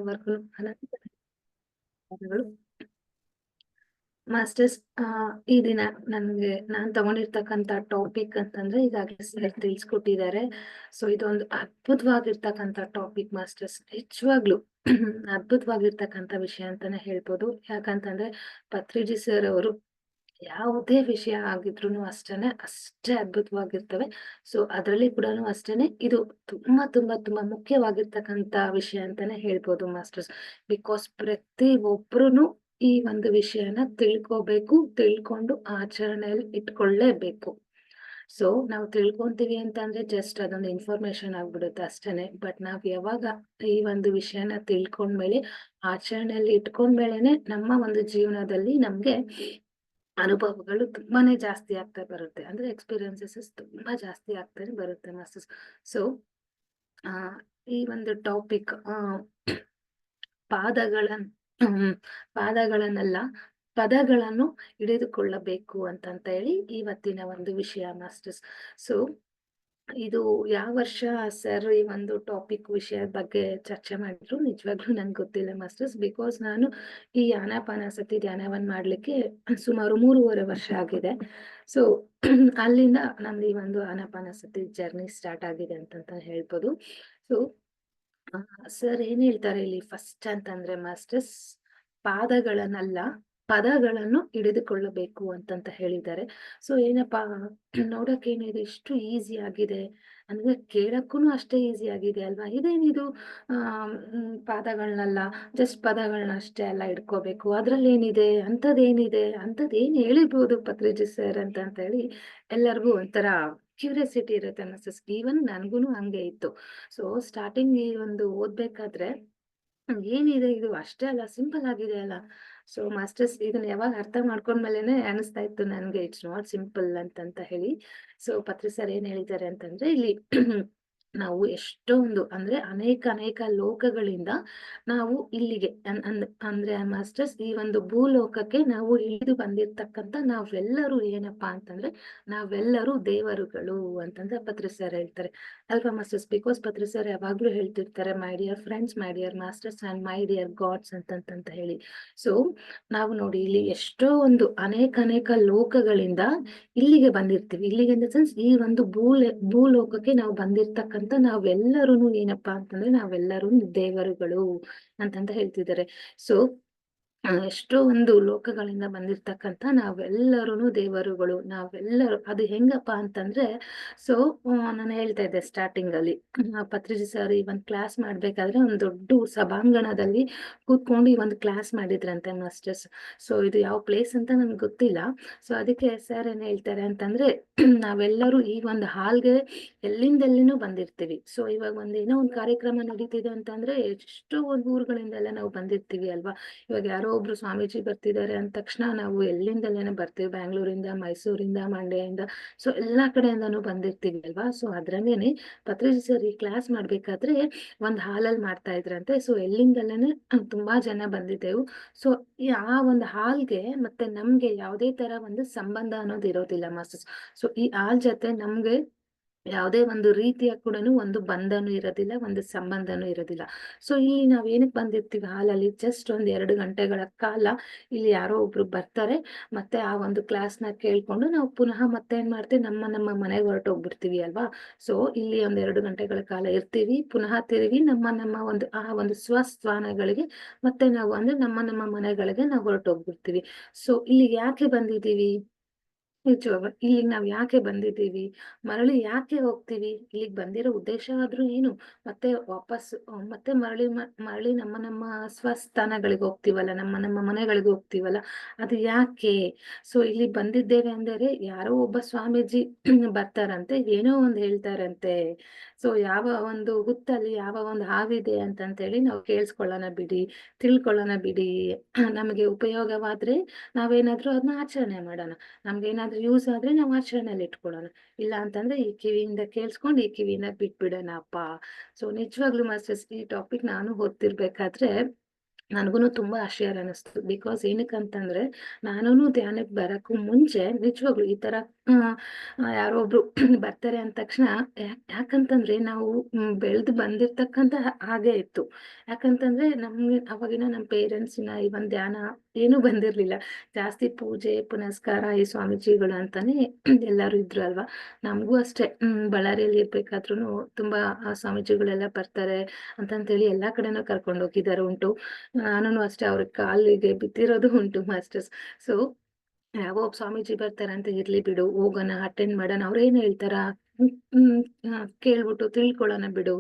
ವರ್ಗು ಧನ್ಯವಾದಗಳು. ಮಾಸ್ಟರ್ಸ್, ಈ ದಿನ ನಾನ್ ತಗೊಂಡಿರ್ತಕ್ಕಂತ ಟಾಪಿಕ್ ಅಂತಂದ್ರೆ ಈಗಾಗಲೇ ಸರ್ ತಿಳಿಸ್ಕೊಟ್ಟಿದ್ದಾರೆ. ಸೊ ಇದೊಂದು ಅದ್ಭುತವಾಗಿರ್ತಕ್ಕಂತ ಟಾಪಿಕ್ ಮಾಸ್ಟರ್ಸ್, ನಿಜವಾಗ್ಲು ಅದ್ಭುತವಾಗಿರ್ತಕ್ಕಂತ ವಿಷಯ ಅಂತಾನೆ ಹೇಳ್ಬೋದು. ಯಾಕಂತಂದ್ರೆ ಪತ್ರಿಜಿ ಸರ್ ಅವರು ಯಾವುದೇ ವಿಷಯ ಆಗಿದ್ರು ಅಷ್ಟೇ ಅದ್ಭುತವಾಗಿರ್ತವೆ. ಸೊ ಅದ್ರಲ್ಲಿ ಕೂಡ ಅಷ್ಟೇನೆ ಇದು ತುಂಬಾ ತುಂಬಾ ತುಂಬಾ ಮುಖ್ಯವಾಗಿರ್ತಕ್ಕಂತ ವಿಷಯ ಅಂತಾನೆ ಹೇಳ್ಬೋದು ಮಾಸ್ಟರ್ಸ್. ಬಿಕಾಸ್ ಪ್ರತಿ ಒಬ್ರುನು ಈ ಒಂದು ವಿಷಯನ ತಿಳ್ಕೋಬೇಕು, ತಿಳ್ಕೊಂಡು ಆಚರಣೆಯಲ್ಲಿ ಇಟ್ಕೊಳ್ಳೇಬೇಕು. ಸೊ ನಾವು ತಿಳ್ಕೊಂತೀವಿ ಅಂತಂದ್ರೆ ಜಸ್ಟ್ ಅದೊಂದು ಇನ್ಫಾರ್ಮೇಶನ್ ಆಗ್ಬಿಡುತ್ತೆ ಅಷ್ಟೇನೆ. ಬಟ್ ನಾವ್ ಯಾವಾಗ ಈ ಒಂದು ವಿಷಯನ ತಿಳ್ಕೊಂಡ್ಮೇಲೆ ಆಚರಣೆಯಲ್ಲಿ ಇಟ್ಕೊಂಡ್ಮೇಲೆನೆ ನಮ್ಮ ಒಂದು ಜೀವನದಲ್ಲಿ ನಮ್ಗೆ ಅನುಭವಗಳು ತುಂಬಾನೇ ಜಾಸ್ತಿ ಆಗ್ತಾ ಬರುತ್ತೆ. ಅಂದ್ರೆ ಎಕ್ಸ್ಪೀರಿಯನ್ಸಸ್ ತುಂಬಾ ಜಾಸ್ತಿ ಆಗ್ತಾನೆ ಬರುತ್ತೆ ಮಾಸ್ಟರ್ಸ್. ಸೊ ಆ ಈ ಒಂದು ಟಾಪಿಕ್ ಪಾದಗಳನ್ ಪಾದಗಳನ್ನೆಲ್ಲ ಪದಗಳನ್ನು ಹಿಡಿದುಕೊಳ್ಳಬೇಕು ಅಂತ ಹೇಳಿ ಇವತ್ತಿನ ಒಂದು ವಿಷಯ ಮಾಸ್ಟರ್ಸ್. ಸೊ ಇದು ಯಾವ ವರ್ಷ ಸರ್ ಈ ಒಂದು ಟಾಪಿಕ್ ವಿಷಯದ ಬಗ್ಗೆ ಚರ್ಚೆ ಮಾಡಿದ್ರು ನಿಜವಾಗ್ಲೂ ನನ್ಗೆ ಗೊತ್ತಿಲ್ಲ ಮಾಸ್ಟರ್ಸ್. ಬಿಕಾಸ್ ನಾನು ಈ ಆನಾಪಾನಸತಿ ಧ್ಯಾನವನ್ನ ಮಾಡ್ಲಿಕ್ಕೆ ಸುಮಾರು 3.5 ವರ್ಷ ಆಗಿದೆ. ಸೊ ಅಲ್ಲಿಂದ ನಮ್ದು ಈ ಒಂದು ಆನಾಪಾನಸತಿ ಜರ್ನಿ ಸ್ಟಾರ್ಟ್ ಆಗಿದೆ ಅಂತ ಹೇಳ್ಬೋದು. ಸೊ ಸರ್ ಏನ್ ಹೇಳ್ತಾರೆ ಇಲ್ಲಿ ಫಸ್ಟ್ ಅಂತಂದ್ರೆ ಮಾಸ್ಟರ್ಸ್, ಪಾದಗಳನ್ನಲ್ಲ ಪದಗಳನ್ನು ಹಿಡಿದುಕೊಳ್ಳಬೇಕು ಅಂತ ಹೇಳಿದ್ದಾರೆ. ಸೊ ಏನಪ್ಪಾ ನೋಡಕ್ ಏನಿದೆ ಇಷ್ಟು ಈಸಿ ಆಗಿದೆ ಅಂದ್ರೆ ಕೇಳಕ್ಕೂ ಅಷ್ಟೇ ಈಸಿ ಆಗಿದೆ ಅಲ್ವಾ. ಇದೇನಿದು ಪಾದಗಳನ್ನಲ್ಲ ಜಸ್ಟ್ ಪದಗಳನ್ನ ಅಷ್ಟೇ ಎಲ್ಲ ಇಡ್ಕೋಬೇಕು, ಅದ್ರಲ್ಲಿ ಏನಿದೆ ಅಂತದ್ ಏನ್ ಹೇಳಿರ್ಬೋದು ಪತ್ರಿಜಿ ಸರ್ ಅಂತ ಹೇಳಿ ಎಲ್ಲರಿಗೂ ಒಂಥರ ಕ್ಯೂರಿಯಾಸಿಟಿ ಇರುತ್ತೆ ಅನ್ಸಸ್. ಈವನ್ ನನ್ಗೂನು ಹಂಗೆ ಇತ್ತು. ಸೊ ಸ್ಟಾರ್ಟಿಂಗ್ ಈ ಒಂದು ಓದ್ಬೇಕಾದ್ರೆ ಏನಿದೆ ಇದು ಅಷ್ಟೇ ಅಲ್ಲ, ಸಿಂಪಲ್ ಆಗಿದೆ ಅಲ್ಲ. ಸೊ ಮಾಸ್ಟರ್ಸ್ ಇದನ್ನ ಯಾವಾಗ ಅರ್ಥ ಮಾಡ್ಕೊಂಡ್ಮೇಲೆನೆ ಅನಿಸ್ತಾ ಇತ್ತು ನನ್ಗೆ ಇಟ್ಸ್ ನಾಟ್ ಸಿಂಪಲ್ ಅಂತ ಹೇಳಿ. ಸೊ ಪತ್ರಿ ಸರ್ ಏನ್ ಹೇಳಿದ್ದಾರೆ ಅಂತಂದ್ರೆ ಇಲ್ಲಿ ನಾವು ಎಷ್ಟೊಂದು ಅಂದ್ರೆ ಅನೇಕ ಲೋಕಗಳಿಂದ ನಾವು ಇಲ್ಲಿಗೆ ಅಂದ್ರೆ ಮಾಸ್ಟರ್ಸ್ ಈ ಒಂದು ಭೂಲೋಕಕ್ಕೆ ನಾವು ಇಳಿದು ಬಂದಿರ್ತಕ್ಕಂತ ನಾವೆಲ್ಲರೂ ಏನಪ್ಪಾ ಅಂತಂದ್ರೆ ನಾವೆಲ್ಲರೂ ದೇವರುಗಳು ಅಂತಂದ್ರೆ ಪತ್ರಿ ಸರ್ ಹೇಳ್ತಾರೆ ಅಲ್ವಾ ಮಾಸ್ಟರ್ಸ್. ಬಿಕಾಸ್ ಪತ್ರಿ ಸರ್ ಯಾವಾಗ್ಲೂ ಹೇಳ್ತಿರ್ತಾರೆ my dear friends, my dear masters and my dear God's ಅಂತ ಹೇಳಿ. ಸೊ ನಾವು ನೋಡಿ ಇಲ್ಲಿ ಎಷ್ಟೋ ಒಂದು ಅನೇಕ ಲೋಕಗಳಿಂದ ಇಲ್ಲಿಗೆ ಬಂದಿರ್ತೀವಿ. ಇಲ್ಲಿಗೆ ಇನ್ ದ ಸೆನ್ಸ್ ಈ ಒಂದು ಭೂಲೋಕಕ್ಕೆ ನಾವು ಬಂದಿರ್ತಕ್ಕಂತ ನಾವೆಲ್ಲರೂ ಏನಪ್ಪಾ ಅಂತಂದ್ರೆ ನಾವೆಲ್ಲರೂ ದೇವರುಗಳು ಅಂತ ಹೇಳ್ತಿದ್ದಾರೆ. ಸೊ ಎಷ್ಟೋ ಒಂದು ಲೋಕಗಳಿಂದ ಬಂದಿರ್ತಕ್ಕಂತ ನಾವೆಲ್ಲರೂ ದೇವರುಗಳು, ನಾವೆಲ್ಲರೂ ಅದು ಹೆಂಗಪ್ಪ ಅಂತಂದ್ರೆ ಸೊ ನಾನು ಹೇಳ್ತಾ ಇದ್ದೆ ಸ್ಟಾರ್ಟಿಂಗ್ ಅಲ್ಲಿ ಪತ್ರಿಜಿ ಸರ್ ಈ ಒಂದ್ ಕ್ಲಾಸ್ ಮಾಡ್ಬೇಕಾದ್ರೆ ಒಂದ್ ದೊಡ್ಡ ಸಭಾಂಗಣದಲ್ಲಿ ಕೂತ್ಕೊಂಡು ಈ ಒಂದು ಕ್ಲಾಸ್ ಮಾಡಿದ್ರಂತೆ ಮಾಸ್ಟರ್ಸ್. ಸೊ ಇದು ಯಾವ ಪ್ಲೇಸ್ ಅಂತ ನನ್ಗೆ ಗೊತ್ತಿಲ್ಲ. ಸೊ ಅದಕ್ಕೆ ಸರ್ ಏನ್ ಹೇಳ್ತಾರೆ ಅಂತಂದ್ರೆ ನಾವೆಲ್ಲರೂ ಈ ಒಂದು ಹಾಲ್ಗೆ ಎಲ್ಲಿಂದೆಲ್ಲಿನೂ ಬಂದಿರ್ತೀವಿ. ಸೊ ಇವಾಗ ಏನೋ ಒಂದ್ ಕಾರ್ಯಕ್ರಮ ನಡೀತಿದೆ ಅಂತಂದ್ರೆ ಎಷ್ಟೋ ಒಂದ್ ಊರುಗಳಿಂದೆಲ್ಲ ನಾವು ಬಂದಿರ್ತೀವಿ ಅಲ್ವಾ. ಇವಾಗ ಯಾರೋ ಒಬ್ರು ಸ್ವಾಮೀಜಿ ಬರ್ತಿದ್ದಾರೆ ಅಂದ ತಕ್ಷಣ ನಾವು ಎಲ್ಲಿಂದಲೇನೆ ಬರ್ತೀವಿ, ಬ್ಯಾಂಗ್ಳೂರಿಂದ, ಮೈಸೂರಿಂದ, ಮಂಡ್ಯದಿಂದ, ಸೊ ಎಲ್ಲಾ ಕಡೆಯಿಂದಾನು ಬಂದಿರ್ತೀವಿ ಅಲ್ವಾ. ಸೊ ಅದ್ರಂಗೇನೆ ಪತ್ರಿಜಿ ಸರ್ ಈ ಕ್ಲಾಸ್ ಮಾಡ್ಬೇಕಾದ್ರೆ ಒಂದ್ ಹಾಲಲ್ಲಿ ಮಾಡ್ತಾ ಇದ್ರಂತೆ. ಸೊ ಎಲ್ಲಿಂದಲೇನೆ ತುಂಬಾ ಜನ ಬಂದಿದ್ದೆವು. ಸೊ ಆ ಒಂದು ಹಾಲ್ಗೆ ಮತ್ತೆ ನಮ್ಗೆ ಯಾವುದೇ ತರ ಒಂದು ಸಂಬಂಧ ಅನ್ನೋದು ಇರೋದಿಲ್ಲ ಮಾಸ್ಟರ್ಸ್. ಸೊ ಈ ಹಾಲ್ ಜೊತೆ ನಮ್ಗೆ ಯಾವುದೇ ಒಂದು ರೀತಿಯ ಕೂಡ ಒಂದು ಬಂಧನೂ ಇರೋದಿಲ್ಲ, ಒಂದು ಸಂಬಂಧನೂ ಇರೋದಿಲ್ಲ. ಸೊ ಇಲ್ಲಿ ನಾವ್ ಏನಕ್ ಬಂದಿರ್ತೀವಿ ಹಾಲಲ್ಲಿ ಜಸ್ಟ್ 2 ಗಂಟೆಗಳ ಕಾಲ ಇಲ್ಲಿ ಯಾರೋ ಒಬ್ರು ಬರ್ತಾರೆ, ಮತ್ತೆ ಆ ಒಂದು ಕ್ಲಾಸ್ ನ ಕೇಳ್ಕೊಂಡು ನಾವು ಪುನಃ ಮತ್ತೆ ಏನ್ ಮಾಡ್ತೀವಿ ನಮ್ಮ ಮನೆಗೆ ಹೊರಟೋಗ್ಬಿಡ್ತೀವಿ ಅಲ್ವಾ. ಸೊ ಇಲ್ಲಿ 2 ಗಂಟೆಗಳ ಕಾಲ ಇರ್ತೀವಿ, ಪುನಃ ತಿರುಗಿ ನಮ್ಮ ಒಂದು ಆ ಒಂದು ಸ್ವಸ್ಥಾನಗಳಿಗೆ ಮತ್ತೆ ನಾವು ಅಂದ್ರೆ ನಮ್ಮ ಮನೆಗಳಿಗೆ ನಾವು ಹೊರಟೋಗ್ಬಿಡ್ತೀವಿ. ಸೊ ಇಲ್ಲಿ ಯಾಕೆ ಬಂದಿದೀವಿ, ನಿಜವಾಗ ಇಲ್ಲಿಗ್ ನಾವ್ ಯಾಕೆ ಬಂದಿದ್ದೀವಿ, ಮರಳಿ ಯಾಕೆ ಹೋಗ್ತೀವಿ, ಇಲ್ಲಿಗ್ ಬಂದಿರೋ ಉದ್ದೇಶ ಆದ್ರೂ ಏನು, ಮತ್ತೆ ವಾಪಸ್ ಮತ್ತೆ ಮರಳಿ ನಮ್ಮ ಸ್ವಸ್ಥಾನಗಳಿಗೆ ಹೋಗ್ತೀವಲ್ಲ, ನಮ್ಮ ಮನೆಗಳಿಗೆ ಹೋಗ್ತೀವಲ್ಲ, ಅದು ಯಾಕೆ. ಸೊ ಇಲ್ಲಿ ಬಂದಿದ್ದೇವೆ ಅಂದರೆ ಯಾರೋ ಒಬ್ಬ ಸ್ವಾಮೀಜಿ ಬರ್ತಾರಂತೆ, ಏನೋ ಒಂದ್ ಹೇಳ್ತಾರಂತೆ. ಸೊ ಯಾವ ಒಂದು ಹುತ್ತಲ್ಲಿ ಯಾವ ಒಂದು ಹಾವಿದೆ ಅಂತಂತೇಳಿ ನಾವು ಕೇಳಿಸ್ಕೊಳ್ಳೋಣ ಬಿಡಿ, ತಿಳ್ಕೊಳ್ಳೋಣ ಬಿಡಿ. ನಮಗೆ ಉಪಯೋಗವಾದ್ರೆ ನಾವೇನಾದ್ರೂ ಅದನ್ನ ಆಚರಣೆ ಮಾಡೋಣ, ನಮ್ಗೇನಾದ್ರೂ ಯೂಸ್ ಆದ್ರೆ ನಾವು ಆಚರಣೆಯಲ್ಲಿ ಇಟ್ಕೊಳ್ಳೋಣ, ಇಲ್ಲ ಅಂತಂದ್ರೆ ಈ ಕಿವಿಯಿಂದ ಕೇಳಿಸ್ಕೊಂಡು ಈ ಕಿವಿಯಿಂದ ಬಿಟ್ಬಿಡೋಣಪ್ಪ. ಸೊ ನಿಜವಾಗ್ಲೂ ಮಾಸ್ಟರ್ಸ್ ಈ ಟಾಪಿಕ್ ನಾನು ಓದ್ತಿರ್ಬೇಕಾದ್ರೆ ನನ್ಗೂನು ತುಂಬಾ ಆಶ್ಚರ್ಯ ಅನಿಸ್ತು. ಬಿಕಾಸ್ ಏನಕ್ಕಂತಂದ್ರೆ ನಾನೂನು ಧ್ಯಾನಕ್ಕೆ ಬರಕ್ಕೂ ಮುಂಚೆ ನಿಜವಾಗ್ಲು ಈ ತರ ಯಾರೋ ಒಬ್ರು ಬರ್ತಾರೆ ಅಂದ ತಕ್ಷಣ ಯಾಕಂತಂದ್ರೆ ನಾವು ಬೆಳೆದು ಬಂದಿರ್ತಕ್ಕಂಥ ಹಾಗೆ ಇತ್ತು. ಯಾಕಂತಂದ್ರೆ ನಮ್ಗೆ ಅವಾಗಿನ ನಮ್ಮ ಪೇರೆಂಟ್ಸಿನ ಇವನ್ ಧ್ಯಾನ ಏನೂ ಬಂದಿರ್ಲಿಲ್ಲ. ಜಾಸ್ತಿ ಪೂಜೆ ಪುನಸ್ಕಾರ ಈ ಸ್ವಾಮೀಜಿಗಳು ಅಂತಾನೆ ಎಲ್ಲರೂ ಇದ್ರು ಅಲ್ವಾ. ನಮಗೂ ಅಷ್ಟೇ ಬಳ್ಳಾರಿಯಲ್ಲಿ ಇರ್ಬೇಕಾದ್ರೂ ತುಂಬಾ ಸ್ವಾಮೀಜಿಗಳೆಲ್ಲ ಬರ್ತಾರೆ ಅಂತಂತೇಳಿ ಎಲ್ಲಾ ಕಡೆನೂ ಕರ್ಕೊಂಡು ಹೋಗಿದ್ದಾರೆ ಉಂಟು. ನಾನು ಅಷ್ಟೇ ಅವ್ರ ಕಾಲಿಗೆ ಬಿದ್ದಿರೋದು ಉಂಟು ಮಾಸ್ಟರ್ಸ್. ಸೊ ಯಾವೋ ಒಬ್ಬ ಸ್ವಾಮೀಜಿ ಬರ್ತಾರಂತ ಇರ್ಲಿ ಬಿಡು, ಹೋಗೋಣ ಅಟೆಂಡ್ ಮಾಡೋಣ, ಅವ್ರೇನ್ ಹೇಳ್ತಾರ ಹ್ಮ್ ಹ್ಮ್ ಕೇಳ್ಬಿಟ್ಟು ತಿಳ್ಕೊಳ್ಳೋಣ ಬಿಡು.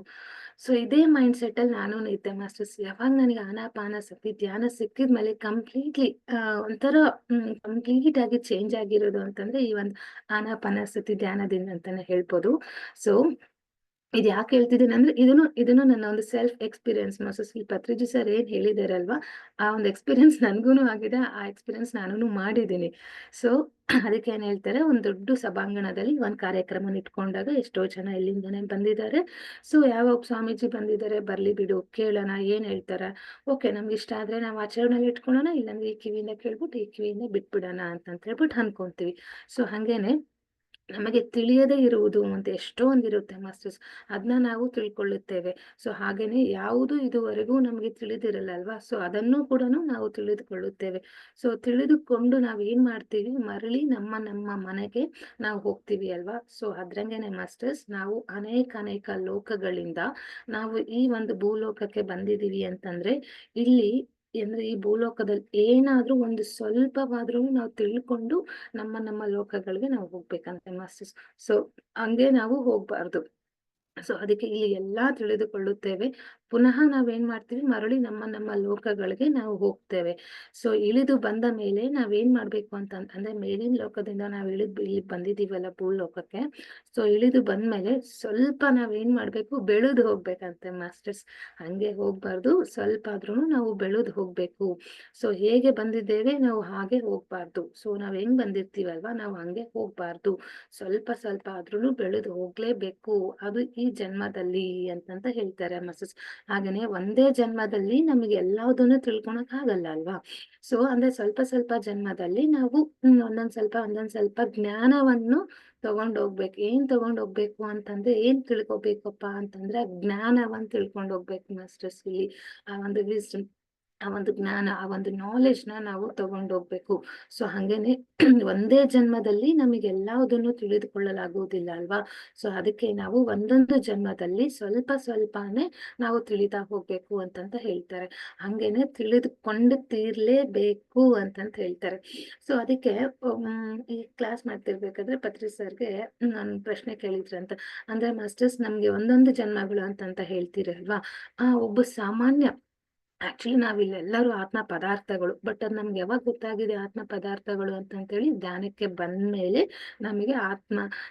ಸೊ ಇದೇ ಮೈಂಡ್ ಸೆಟ್ ಅಲ್ಲಿ ನಾನು ಇದ್ದೆ ಮಾಸ್ಟರ್ಸ್. ಯಾವಾಗ ನನಗೆ ಆನಾಪಾನಸತಿ ಧ್ಯಾನ ಸಿಕ್ಕಿದ್ಮೇಲೆ ಕಂಪ್ಲೀಟ್ಲಿ ಒಂಥರ ಕಂಪ್ಲೀಟ್ ಆಗಿ ಚೇಂಜ್ ಆಗಿರೋದು ಅಂತಂದ್ರೆ ಈ ಒಂದು ಆನಾಪಾನಸತಿ ಧ್ಯಾನದಿಂದ ಅಂತಾನೆ ಹೇಳ್ಬೋದು. ಸೊ ಇದು ಯಾಕೆ ಹೇಳ್ತಿದ್ದೀನಿ ಅಂದ್ರೆ ಇದನ್ನು ನನ್ನ ಒಂದು ಸೆಲ್ಫ್ ಎಕ್ಸ್ಪೀರಿಯನ್ಸ್ ಮಾಸ್ಟರ್ಸ್. ಈ ಪತ್ರಿಜಿ ಸರ್ ಏನ್ ಹೇಳಿದಾರೆ ಅಲ್ವಾ, ಆ ಒಂದು ಎಕ್ಸ್ಪೀರಿಯನ್ಸ್ ನನ್ಗೂನು ಆಗಿದೆ, ಆ ಎಕ್ಸ್ಪೀರಿಯನ್ಸ್ ನಾನೂನು ಮಾಡಿದ್ದೀನಿ. ಸೊ ಅದಕ್ಕೆ ಏನ್ ಹೇಳ್ತಾರೆ, ಒಂದ್ ದೊಡ್ಡ ಸಭಾಂಗಣದಲ್ಲಿ ಒಂದ್ ಕಾರ್ಯಕ್ರಮ ಇಟ್ಕೊಂಡಾಗ ಎಷ್ಟೋ ಜನ ಇಲ್ಲಿಂದಾನೆ ಬಂದಿದ್ದಾರೆ. ಸೊ ಯಾವ ಸ್ವಾಮೀಜಿ ಬಂದಿದ್ದಾರೆ, ಬರ್ಲಿ ಬಿಡು ಕೇಳೋಣ ಏನ್ ಹೇಳ್ತಾರ, ಓಕೆ ನಮ್ಗೆ ಇಷ್ಟ ಆದ್ರೆ ನಾವು ಆಚರಣೆಯಲ್ಲಿ ಇಟ್ಕೊಳ್ಳೋಣ, ಇಲ್ಲಾಂದ್ರೆ ಈ ಕಿವಿಯಿಂದ ಕೇಳ್ಬಿಟ್ಟು ಈ ಕಿವಿಯಿಂದ ಬಿಟ್ಬಿಡೋಣ ಅಂತ ಹೇಳ್ಬಿಟ್ಟು ಅನ್ಕೊಂತೀವಿ. ಸೊ ಹಂಗೇನೆ ನಮಗೆ ತಿಳಿಯದೇ ಇರುವುದು ಅಂತ ಎಷ್ಟೊಂದಿರುತ್ತೆ ಮಾಸ್ಟರ್ಸ್, ಅದನ್ನ ನಾವು ತಿಳ್ಕೊಳ್ಳುತ್ತೇವೆ. ಸೊ ಹಾಗೇನೆ ಯಾವುದು ಇದುವರೆಗೂ ನಮಗೆ ತಿಳಿದಿರಲ್ಲ ಅಲ್ವಾ, ಸೊ ಅದನ್ನು ಕೂಡ ನಾವು ತಿಳಿದುಕೊಳ್ಳುತ್ತೇವೆ. ಸೊ ತಿಳಿದುಕೊಂಡು ನಾವ್ ಏನ್ ಮಾಡ್ತೀವಿ, ಮರಳಿ ನಮ್ಮ ಮನೆಗೆ ನಾವು ಹೋಗ್ತೀವಿ ಅಲ್ವಾ. ಸೊ ಅದ್ರಂಗೆನೆ ಮಾಸ್ಟರ್ಸ್, ನಾವು ಅನೇಕ ಲೋಕಗಳಿಂದ ನಾವು ಈ ಒಂದು ಭೂಲೋಕಕ್ಕೆ ಬಂದಿದೀವಿ ಅಂತಂದ್ರೆ, ಇಲ್ಲಿ ಅಂದ್ರೆ ಈ ಭೂಲೋಕದಲ್ಲಿ ಏನಾದ್ರೂ ಒಂದು ಸ್ವಲ್ಪವಾದ್ರೂ ನಾವು ತಿಳ್ಕೊಂಡು ನಮ್ಮ ಲೋಕಗಳಿಗೆ ನಾವು ಹೋಗ್ಬೇಕಂತೆ ಮಾಸ್ಟರ್ಸ್. ಸೊ ಹಂಗೆ ನಾವು ಹೋಗ್ಬಾರ್ದು. ಸೊ ಅದಕ್ಕೆ ಇಲ್ಲಿ ಎಲ್ಲಾ ತಿಳಿದುಕೊಳ್ಳುತ್ತೇವೆ. ಪುನಃ ನಾವೇನ್ ಮಾಡ್ತೀವಿ, ಮರಳಿ ನಮ್ಮ ಲೋಕಗಳಿಗೆ ನಾವು ಹೋಗ್ತೇವೆ. ಸೊ ಇಳಿದು ಬಂದ ಮೇಲೆ ನಾವೇನ್ ಮಾಡ್ಬೇಕು ಅಂದ್ರೆ ಮೇಲಿನ ಲೋಕದಿಂದ ನಾವ್ ಇಲ್ಲಿ ಬಂದಿದೀವಲ್ಲ ಭೂಲೋಕಕ್ಕೆ. ಸೊ ಇಳಿದು ಬಂದ್ಮೇಲೆ ಸ್ವಲ್ಪ ನಾವೇನ್ ಮಾಡ್ಬೇಕು, ಬೆಳೆದು ಹೋಗ್ಬೇಕಂತೆ ಮಾಸ್ಟರ್ಸ್. ಹಂಗೆ ಹೋಗ್ಬಾರ್ದು, ಸ್ವಲ್ಪ ಆದ್ರೂ ನಾವು ಬೆಳೆದು ಹೋಗ್ಬೇಕು. ಸೊ ಹೇಗೆ ಬಂದಿದ್ದೇವೆ ನಾವು ಹಾಗೆ ಹೋಗ್ಬಾರ್ದು. ಸೊ ನಾವ್ ಹೆಂಗ್ ಬಂದಿರ್ತೀವಲ್ವಾ ನಾವು ಹಂಗೆ ಹೋಗ್ಬಾರ್ದು, ಸ್ವಲ್ಪ ಆದ್ರೂ ಬೆಳೆದು ಹೋಗ್ಲೇಬೇಕು. ಅದು ಈ ಜನ್ಮದಲ್ಲಿ ಅಂತಂತ ಹೇಳ್ತಾರೆ ಮಾಸ್ಟರ್ಸ್. ಹಾಗೇನೆ ಒಂದೇ ಜನ್ಮದಲ್ಲಿ ನಮಗೆ ಎಲ್ಲದನ್ನು ತಿಳ್ಕೊಳಕ್ ಆಗಲ್ಲ ಅಲ್ವಾ. ಸೊ ಅಂದ್ರೆ ಸ್ವಲ್ಪ ಜನ್ಮದಲ್ಲಿ ನಾವು ಒಂದೊಂದ್ ಸ್ವಲ್ಪ ಜ್ಞಾನವನ್ನು ತಗೊಂಡೋಗ್ಬೇಕು. ಏನ್ ತಗೊಂಡೋಗ್ಬೇಕು ಅಂತಂದ್ರೆ, ಏನ್ ತಿಳ್ಕೊಬೇಕಪ್ಪ ಅಂತಂದ್ರೆ ಜ್ಞಾನವನ್ನ ತಿಳ್ಕೊಂಡ್ ಹೋಗ್ಬೇಕು ಮಾಸ್ಟರ್ಸ್. ಇಲ್ಲಿ ಆ ಒಂದು wisdom, ಆ ಒಂದು ಜ್ಞಾನ, ಆ ಒಂದು ನಾಲೆಡ್ಜ್ ನಾವು ತಗೊಂಡೋಗ್ಬೇಕು. ಸೊ ಹಂಗೇನೆ ಒಂದೇ ಜನ್ಮದಲ್ಲಿ ನಮಗೆ ಎಲ್ಲದನ್ನು ತಿಳಿದುಕೊಳ್ಳಲಾಗುವುದಿಲ್ಲ ಅಲ್ವಾ. ಸೊ ಅದಕ್ಕೆ ನಾವು ಒಂದೊಂದು ಜನ್ಮದಲ್ಲಿ ಸ್ವಲ್ಪನೇ ನಾವು ತಿಳಿತಾ ಹೋಗ್ಬೇಕು ಅಂತಂತ ಹೇಳ್ತಾರೆ. ಹಂಗೇನೆ ತಿಳಿದುಕೊಂಡು ತೀರ್ಲೇಬೇಕು ಅಂತಂತ ಹೇಳ್ತಾರೆ. ಸೊ ಅದಕ್ಕೆ ಈ ಕ್ಲಾಸ್ ಮಾಡ್ತಿರ್ಬೇಕಾದ್ರೆ ಪತ್ರಿ ಸರ್ಗೆ ನಾನು ಪ್ರಶ್ನೆ ಕೇಳಿದ್ರಂತ, ಅಂದ್ರೆ ಮಾಸ್ಟರ್ಸ್ ನಮ್ಗೆ ಒಂದೊಂದು ಜನ್ಮಗಳು ಅಂತಂತ ಹೇಳ್ತೀರಲ್ವಾ, ಒಬ್ಬ ಸಾಮಾನ್ಯ ಆಕ್ಚುಲಿ ನಾವಿಲ್ಲೆಲ್ಲರೂ ಆತ್ಮ ಪದಾರ್ಥಗಳು, ಬಟ್ ಅದ್ ನಮ್ಗೆ ಯಾವಾಗ ಗೊತ್ತಾಗಿದೆ ಆತ್ಮ ಪದಾರ್ಥಗಳು ಅಂತಂತೇಳಿ, ಧ್ಯಾನಕ್ಕೆ ಬಂದ್ಮೇಲೆ ನಮಗೆ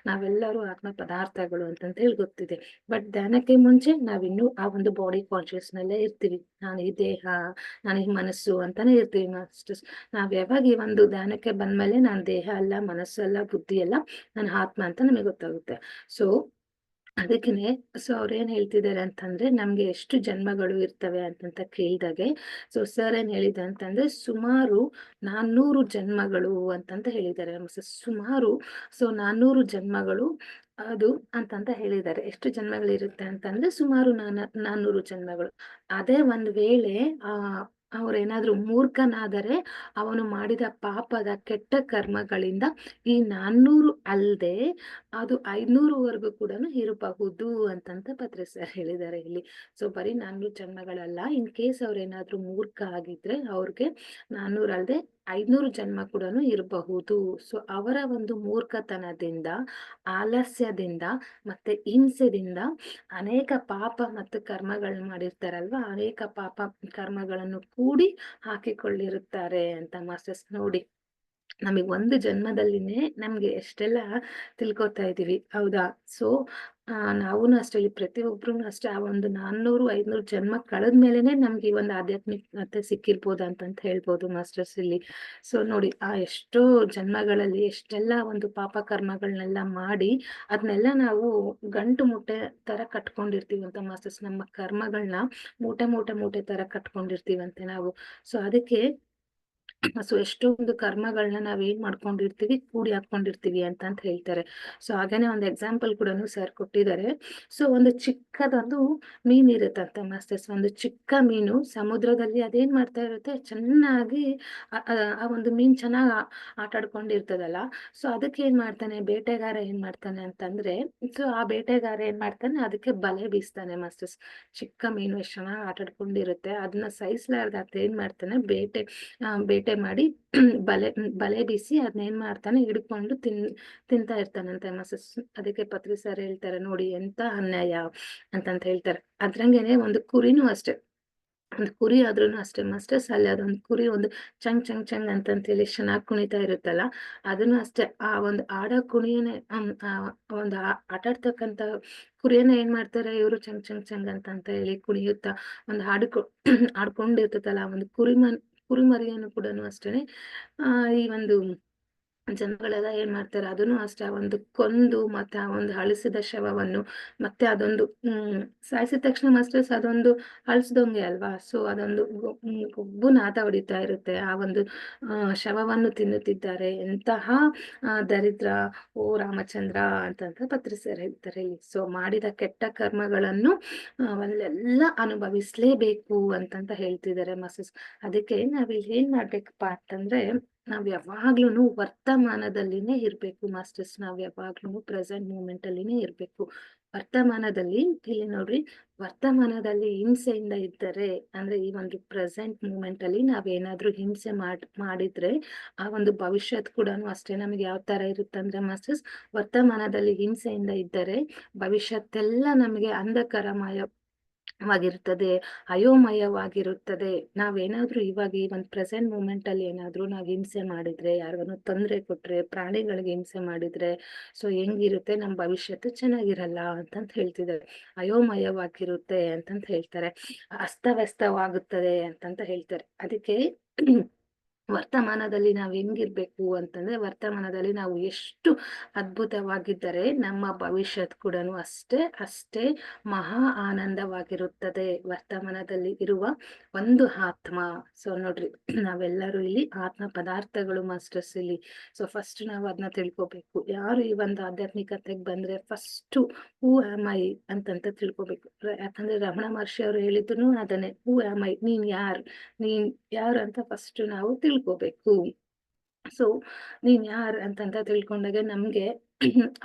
ನಾವೆಲ್ಲರೂ ಆತ್ಮ ಪದಾರ್ಥಗಳು ಅಂತಂತೇಳಿ ಗೊತ್ತಿದೆ. ಬಟ್ ಧ್ಯಾನಕ್ಕೆ ಮುಂಚೆ ನಾವಿನ್ನೂ ಆ ಒಂದು ಬಾಡಿ ಕಾನ್ಶಿಯಸ್ ನಲ್ಲೇ ಇರ್ತೀವಿ. ನಾನು ಈ ದೇಹ, ನಾನು ಈ ಮನಸ್ಸು ಅಂತಾನೆ ಇರ್ತೀವಿ ಮಾಸ್ಟರ್ಸ್. ನಾವ್ ಯಾವಾಗ ಈ ಒಂದು ಧ್ಯಾನಕ್ಕೆ ಬಂದ್ಮೇಲೆ ನಾನ್ ದೇಹ ಅಲ್ಲ, ಮನಸ್ಸು ಅಲ್ಲ, ಬುದ್ಧಿ ಅಲ್ಲ, ನಾನು ಆತ್ಮ ಅಂತ ನಮಗೆ ಗೊತ್ತಾಗುತ್ತೆ. ಸೊ ಅದಕ್ಕೇನೆ ಸೊ ಅವ್ರೇನ್ ಹೇಳ್ತಿದ್ದಾರೆ ಅಂತಂದ್ರೆ, ನಮ್ಗೆ ಎಷ್ಟು ಜನ್ಮಗಳು ಇರ್ತವೆ ಅಂತಂತ ಕೇಳಿದಾಗೆ, ಸೊ ಸರ್ ಏನ್ ಹೇಳಿದ ಅಂತಂದ್ರೆ ಸುಮಾರು 400 ಜನ್ಮಗಳು ಅಂತಂತ ಹೇಳಿದ್ದಾರೆ. ಸುಮಾರು 400 ಜನ್ಮಗಳು ಅದು ಅಂತಂತ ಹೇಳಿದ್ದಾರೆ. ಎಷ್ಟು ಜನ್ಮಗಳಿರುತ್ತೆ ಅಂತಂದ್ರೆ ಸುಮಾರು 400 ಜನ್ಮಗಳು. ಅದೇ ಒಂದ್ ವೇಳೆ ಅವ್ರೇನಾದ್ರೂ ಮೂರ್ಖನಾದರೆ ಅವನು ಮಾಡಿದ ಪಾಪದ ಕೆಟ್ಟ ಕರ್ಮಗಳಿಂದ ಈ 400 ಅಲ್ದೆ ಅದು 500 ಕೂಡ ಇರಬಹುದು ಅಂತಂತ ಪತ್ರಿ ಸರ್ ಹೇಳಿದ್ದಾರೆ ಇಲ್ಲಿ. ಸೊ ಬರೀ 400 ಜನ್ಮಗಳಲ್ಲ, ಇನ್ ಕೇಸ್ ಅವ್ರೇನಾದ್ರೂ ಮೂರ್ಖ ಆಗಿದ್ರೆ ಅವ್ರಿಗೆ 400 ಅಲ್ದೆ 500 ಜನ್ಮ ಕೂಡ ಇರಬಹುದು. ಸೊ ಅವರ ಒಂದು ಮೂರ್ಖತನದಿಂದ, ಆಲಸ್ಯದಿಂದ ಮತ್ತೆ ಹಿಂಸೆದಿಂದ ಅನೇಕ ಪಾಪ ಮತ್ತು ಕರ್ಮಗಳನ್ನ ಮಾಡಿರ್ತಾರಲ್ವಾ, ಅನೇಕ ಪಾಪ ಕರ್ಮಗಳನ್ನು ಕೂಡಿ ಹಾಕಿಕೊಳ್ಳಿರುತ್ತಾರೆ ಅಂತ ಮಾಸ್ಟರ್ಸ್. ನೋಡಿ, ನಮಗ್ ಒಂದು ಜನ್ಮದಲ್ಲಿನೇ ನಮ್ಗೆ ಎಷ್ಟೆಲ್ಲ ತಿಳ್ಕೊತಾ ಇದೀವಿ, ಹೌದಾ. ಸೊ ನಾವೂನು ಅಷ್ಟೇ, ಇಲ್ಲಿ ಪ್ರತಿಯೊಬ್ರು ಅಷ್ಟೇ ಆ ಒಂದು 400-500 ಜನ್ಮ ಕಳೆದ್ಮೇಲೆನೆ ನಮ್ಗೆ ಈ ಒಂದು ಆಧ್ಯಾತ್ಮಿಕತೆ ಸಿಕ್ಕಿರ್ಬೋದು ಅಂತಂತ ಹೇಳ್ಬೋದು ಮಾಸ್ಟರ್ಸ್ ಇಲ್ಲಿ. ಸೊ ನೋಡಿ, ಆ ಎಷ್ಟೋ ಜನ್ಮಗಳಲ್ಲಿ ಎಷ್ಟೆಲ್ಲ ಒಂದು ಪಾಪ ಕರ್ಮಗಳನ್ನೆಲ್ಲ ಮಾಡಿ ಅದನ್ನೆಲ್ಲ ನಾವು ಗಂಟು ಮೂಟೆ ತರ ಕಟ್ಕೊಂಡಿರ್ತೀವಂತ ಮಾಸ್ಟರ್ಸ್. ನಮ್ಮ ಕರ್ಮಗಳನ್ನ ಮೂಟೆ ತರ ಕಟ್ಕೊಂಡಿರ್ತೀವಂತೆ ನಾವು. ಸೊ ಅದಕ್ಕೆ ಸೊ ಎಷ್ಟೊಂದು ಕರ್ಮಗಳನ್ನ ನಾವ್ ಏನ್ ಮಾಡ್ಕೊಂಡಿರ್ತೀವಿ, ಕೂಡಿ ಹಾಕೊಂಡಿರ್ತೀವಿ ಅಂತ ಹೇಳ್ತಾರೆ. ಸೊ ಹಾಗೇನೆ ಒಂದು ಎಕ್ಸಾಂಪಲ್ ಕೂಡ ಸರ್ ಕೊಟ್ಟಿದ್ದಾರೆ. ಸೊ ಒಂದು ಚಿಕ್ಕದೊಂದು ಮೀನ್ ಇರುತ್ತಂತೆ ಮಾಸ್ಟರ್ಸ್. ಒಂದು ಚಿಕ್ಕ ಮೀನು ಸಮುದ್ರದಲ್ಲಿ ಅದೇನ್ ಮಾಡ್ತಾ ಇರುತ್ತೆ, ಚೆನ್ನಾಗಿ ಆ ಒಂದು ಮೀನ್ ಚೆನ್ನಾಗ್ ಆಟ ಆಡ್ಕೊಂಡಿರ್ತದಲ್ಲ. ಸೊ ಅದಕ್ಕೆ ಏನ್ ಮಾಡ್ತಾನೆ ಬೇಟೆಗಾರ, ಏನ್ ಮಾಡ್ತಾನೆ ಅಂತಂದ್ರೆ, ಸೊ ಆ ಬೇಟೆಗಾರ ಏನ್ ಮಾಡ್ತಾನೆ, ಅದಕ್ಕೆ ಬಲೆ ಬೀಸ್ತಾನೆ ಮಾಸ್ಟರ್ಸ್. ಚಿಕ್ಕ ಮೀನು ಎಷ್ಟ್ ಚೆನ್ನಾಗ್ ಆಟ ಆಡ್ಕೊಂಡಿರುತ್ತೆ, ಅದನ್ನ ಸಹಿಸ್ಲಾರ್ದ ಏನ್ ಮಾಡ್ತಾನೆ, ಬೇಟೆ ಮಾಡಿ ಬಲೆ ಬಲೆ ಬೀಸಿ ಅದನ್ನೇನ್ ಮಾಡ್ತಾನೆ, ಹಿಡ್ಕೊಂಡು ತಿಂತಾ ಇರ್ತಾನಂತೆ ಮಾಸ್ಟರ್ಸ್. ಅದಕ್ಕೆ ಪತ್ರಿ ಸರ್ ಹೇಳ್ತಾರೆ, ನೋಡಿ ಎಂತ ಅನ್ಯಾಯ ಅಂತಂತ ಹೇಳ್ತಾರೆ. ಅದ್ರಂಗೆನೆ ಒಂದು ಕುರಿನೂ ಅಷ್ಟೇ. ಒಂದು ಕುರಿ ಆದ್ರೂನು ಅಷ್ಟೇ ಮಾಸ್ಟರ್ಸ್, ಅಲ್ಲಿ ಅದೊಂದು ಕುರಿ ಒಂದು ಚಂಗ್ ಚಂಗ್ ಚಂಗ್ ಅಂತಂತೇಳಿ ಚೆನ್ನಾಗ್ ಕುಣಿತಾ ಇರುತ್ತಲ್ಲ, ಅದನ್ನು ಅಷ್ಟೇ. ಆ ಒಂದು ಆಡ ಕುಣಿಯನೆ ಒಂದು ಆಟ ಆಡ್ತಕ್ಕಂತ ಕುರಿಯನ್ನ ಏನ್ ಮಾಡ್ತಾರೆ ಇವರು, ಚಂಗ್ ಚಂಗ್ ಚಂಗ್ ಅಂತ ಹೇಳಿ ಕುಣಿಯುತ್ತಾ ಒಂದು ಆಡ್ಕೊಂಡಿರ್ತದಲ್ಲ, ಒಂದು ಕುರಿಮರಿಯನ್ನು ಕೂಡ ಅಷ್ಟೇನೆ ಈ ಒಂದು ಜನಗಳೆಲ್ಲ ಏನ್ ಮಾಡ್ತಾರೆ, ಅದನ್ನು ಅಷ್ಟೇ ಆ ಒಂದು ಕೊಂದು ಮತ್ತೆ ಆ ಒಂದು ಅಳಿಸಿದ ಶವವನ್ನು, ಮತ್ತೆ ಅದೊಂದು ಸಾಯಿಸಿದ ತಕ್ಷಣ ಮಾಸ್ಟರ್ಸ್ ಅದೊಂದು ಅಳಿಸ್ದಂಗೆ ಅಲ್ವಾ. ಸೊ ಅದೊಂದು ಕೊಬ್ಬು ನಾತ ಹೊಡಿತಾ ಇರುತ್ತೆ, ಆ ಒಂದು ಶವವನ್ನು ತಿನ್ನುತ್ತಿದ್ದಾರೆ. ಎಂತಹ ದರಿದ್ರ, ಓ ರಾಮಚಂದ್ರ ಅಂತಂತ ಪತ್ರಿ ಸರ್ ಹೇಳ್ತಾರೆ ಇಲ್ಲಿ. ಸೊ ಮಾಡಿದ ಕೆಟ್ಟ ಕರ್ಮಗಳನ್ನು ಅಲ್ಲೆಲ್ಲ ಅನುಭವಿಸ್ಲೇಬೇಕು ಅಂತಂತ ಹೇಳ್ತಿದ್ದಾರೆ ಮಾಸ್ಟರ್ಸ್. ಅದಕ್ಕೆ ನಾವಿಲ್ಲಿ ಏನ್ ಮಾಡ್ಬೇಕಪ್ಪ ಅಂತಂದ್ರೆ, ನಾವ್ ಯಾವಾಗ್ಲೂನು ವರ್ತಮಾನದಲ್ಲಿನೇ ಇರ್ಬೇಕು ಮಾಸ್ಟರ್ಸ್. ನಾವ್ ಯಾವಾಗ್ಲೂನು ಪ್ರೆಸೆಂಟ್ ಮೂಮೆಂಟ್ ಅಲ್ಲಿನೇ ಇರ್ಬೇಕು. ವರ್ತಮಾನದಲ್ಲಿ ಇಲ್ಲಿ ನೋಡ್ರಿ, ವರ್ತಮಾನದಲ್ಲಿ ಹಿಂಸೆಯಿಂದ ಇದ್ದರೆ, ಅಂದ್ರೆ ಈ ಒಂದು ಪ್ರೆಸೆಂಟ್ ಮೂಮೆಂಟ್ ಅಲ್ಲಿ ನಾವೇನಾದ್ರೂ ಹಿಂಸೆ ಮಾಡಿದ್ರೆ, ಆ ಒಂದು ಭವಿಷ್ಯತ್ ಕೂಡ ಅಷ್ಟೇ ನಮ್ಗೆ ಯಾವ ತರ ಇರುತ್ತಂದ್ರೆ ಮಾಸ್ಟರ್ಸ್, ವರ್ತಮಾನದಲ್ಲಿ ಹಿಂಸೆಯಿಂದ ಇದ್ದರೆ ಭವಿಷ್ಯತ್ತೆಲ್ಲ ನಮಗೆ ವಾಗಿರುತ್ತದೆ, ಅಯೋಮಯವಾಗಿರುತ್ತದೆ. ನಾವೇನಾದ್ರೂ ಇವಾಗ ಈ ಒಂದು ಪ್ರೆಸೆಂಟ್ ಮೂಮೆಂಟ್ ಅಲ್ಲಿ ಏನಾದ್ರೂ ನಾವ್ ಹಿಂಸೆ ಮಾಡಿದ್ರೆ, ಯಾರಿಗಾನು ತೊಂದ್ರೆ ಕೊಟ್ರೆ, ಪ್ರಾಣಿಗಳಿಗೆ ಹಿಂಸೆ ಮಾಡಿದ್ರೆ, ಸೊ ಹೆಂಗಿರುತ್ತೆ ನಮ್ ಭವಿಷ್ಯತ್ತು ಚೆನ್ನಾಗಿರಲ್ಲ ಅಂತಂತ ಹೇಳ್ತಿದ್ದಾರೆ. ಅಯೋಮಯವಾಗಿರುತ್ತೆ ಅಂತಂತ ಹೇಳ್ತಾರೆ, ಅಸ್ತವ್ಯಸ್ತವಾಗುತ್ತದೆ ಅಂತಂತ ಹೇಳ್ತಾರೆ. ಅದಕ್ಕೆ ವರ್ತಮಾನದಲ್ಲಿ ನಾವ್ ಹೆಂಗಿರ್ಬೇಕು ಅಂತಂದ್ರೆ, ವರ್ತಮಾನದಲ್ಲಿ ನಾವು ಎಷ್ಟು ಅದ್ಭುತವಾಗಿದ್ದರೆ ನಮ್ಮ ಭವಿಷ್ಯತ್ ಕೂಡ ಅಷ್ಟೇ ಮಹಾ ಆನಂದವಾಗಿರುತ್ತದೆ. ವರ್ತಮಾನದಲ್ಲಿ ಇರುವ ಒಂದು ಆತ್ಮ. ಸೊ ನೋಡ್ರಿ, ನಾವೆಲ್ಲರೂ ಇಲ್ಲಿ ಆತ್ಮ ಪದಾರ್ಥಗಳು ಮಾಸ್ಟರ್ಸ್ ಇಲ್ಲಿ. ಸೊ ಫಸ್ಟ್ ನಾವು ಅದನ್ನ ತಿಳ್ಕೊಬೇಕು. ಯಾರು ಈ ಒಂದು ಆಧ್ಯಾತ್ಮಿಕತೆಗೆ ಬಂದ್ರೆ ಫಸ್ಟ್ ಹೂ ಆಮ್ ಐ ಅಂತಂತ ತಿಳ್ಕೊಬೇಕು. ಯಾಕಂದ್ರೆ ರಮಣ ಮಹರ್ಷಿ ಅವರು ಹೇಳಿದ್ರು ಅದನ್ನೇ, ಹೂ ಆಮ್ ಐ, ನೀನ್ ಯಾರು ಅಂತ ಫಸ್ಟ್ ನಾವು ತಿಳ್ಕೊಬೇಕು. ಸೊ ನೀನ್ ಯಾರ್ ಅಂತಂತ ತಿಳ್ಕೊಂಡಾಗ ನಮ್ಗೆ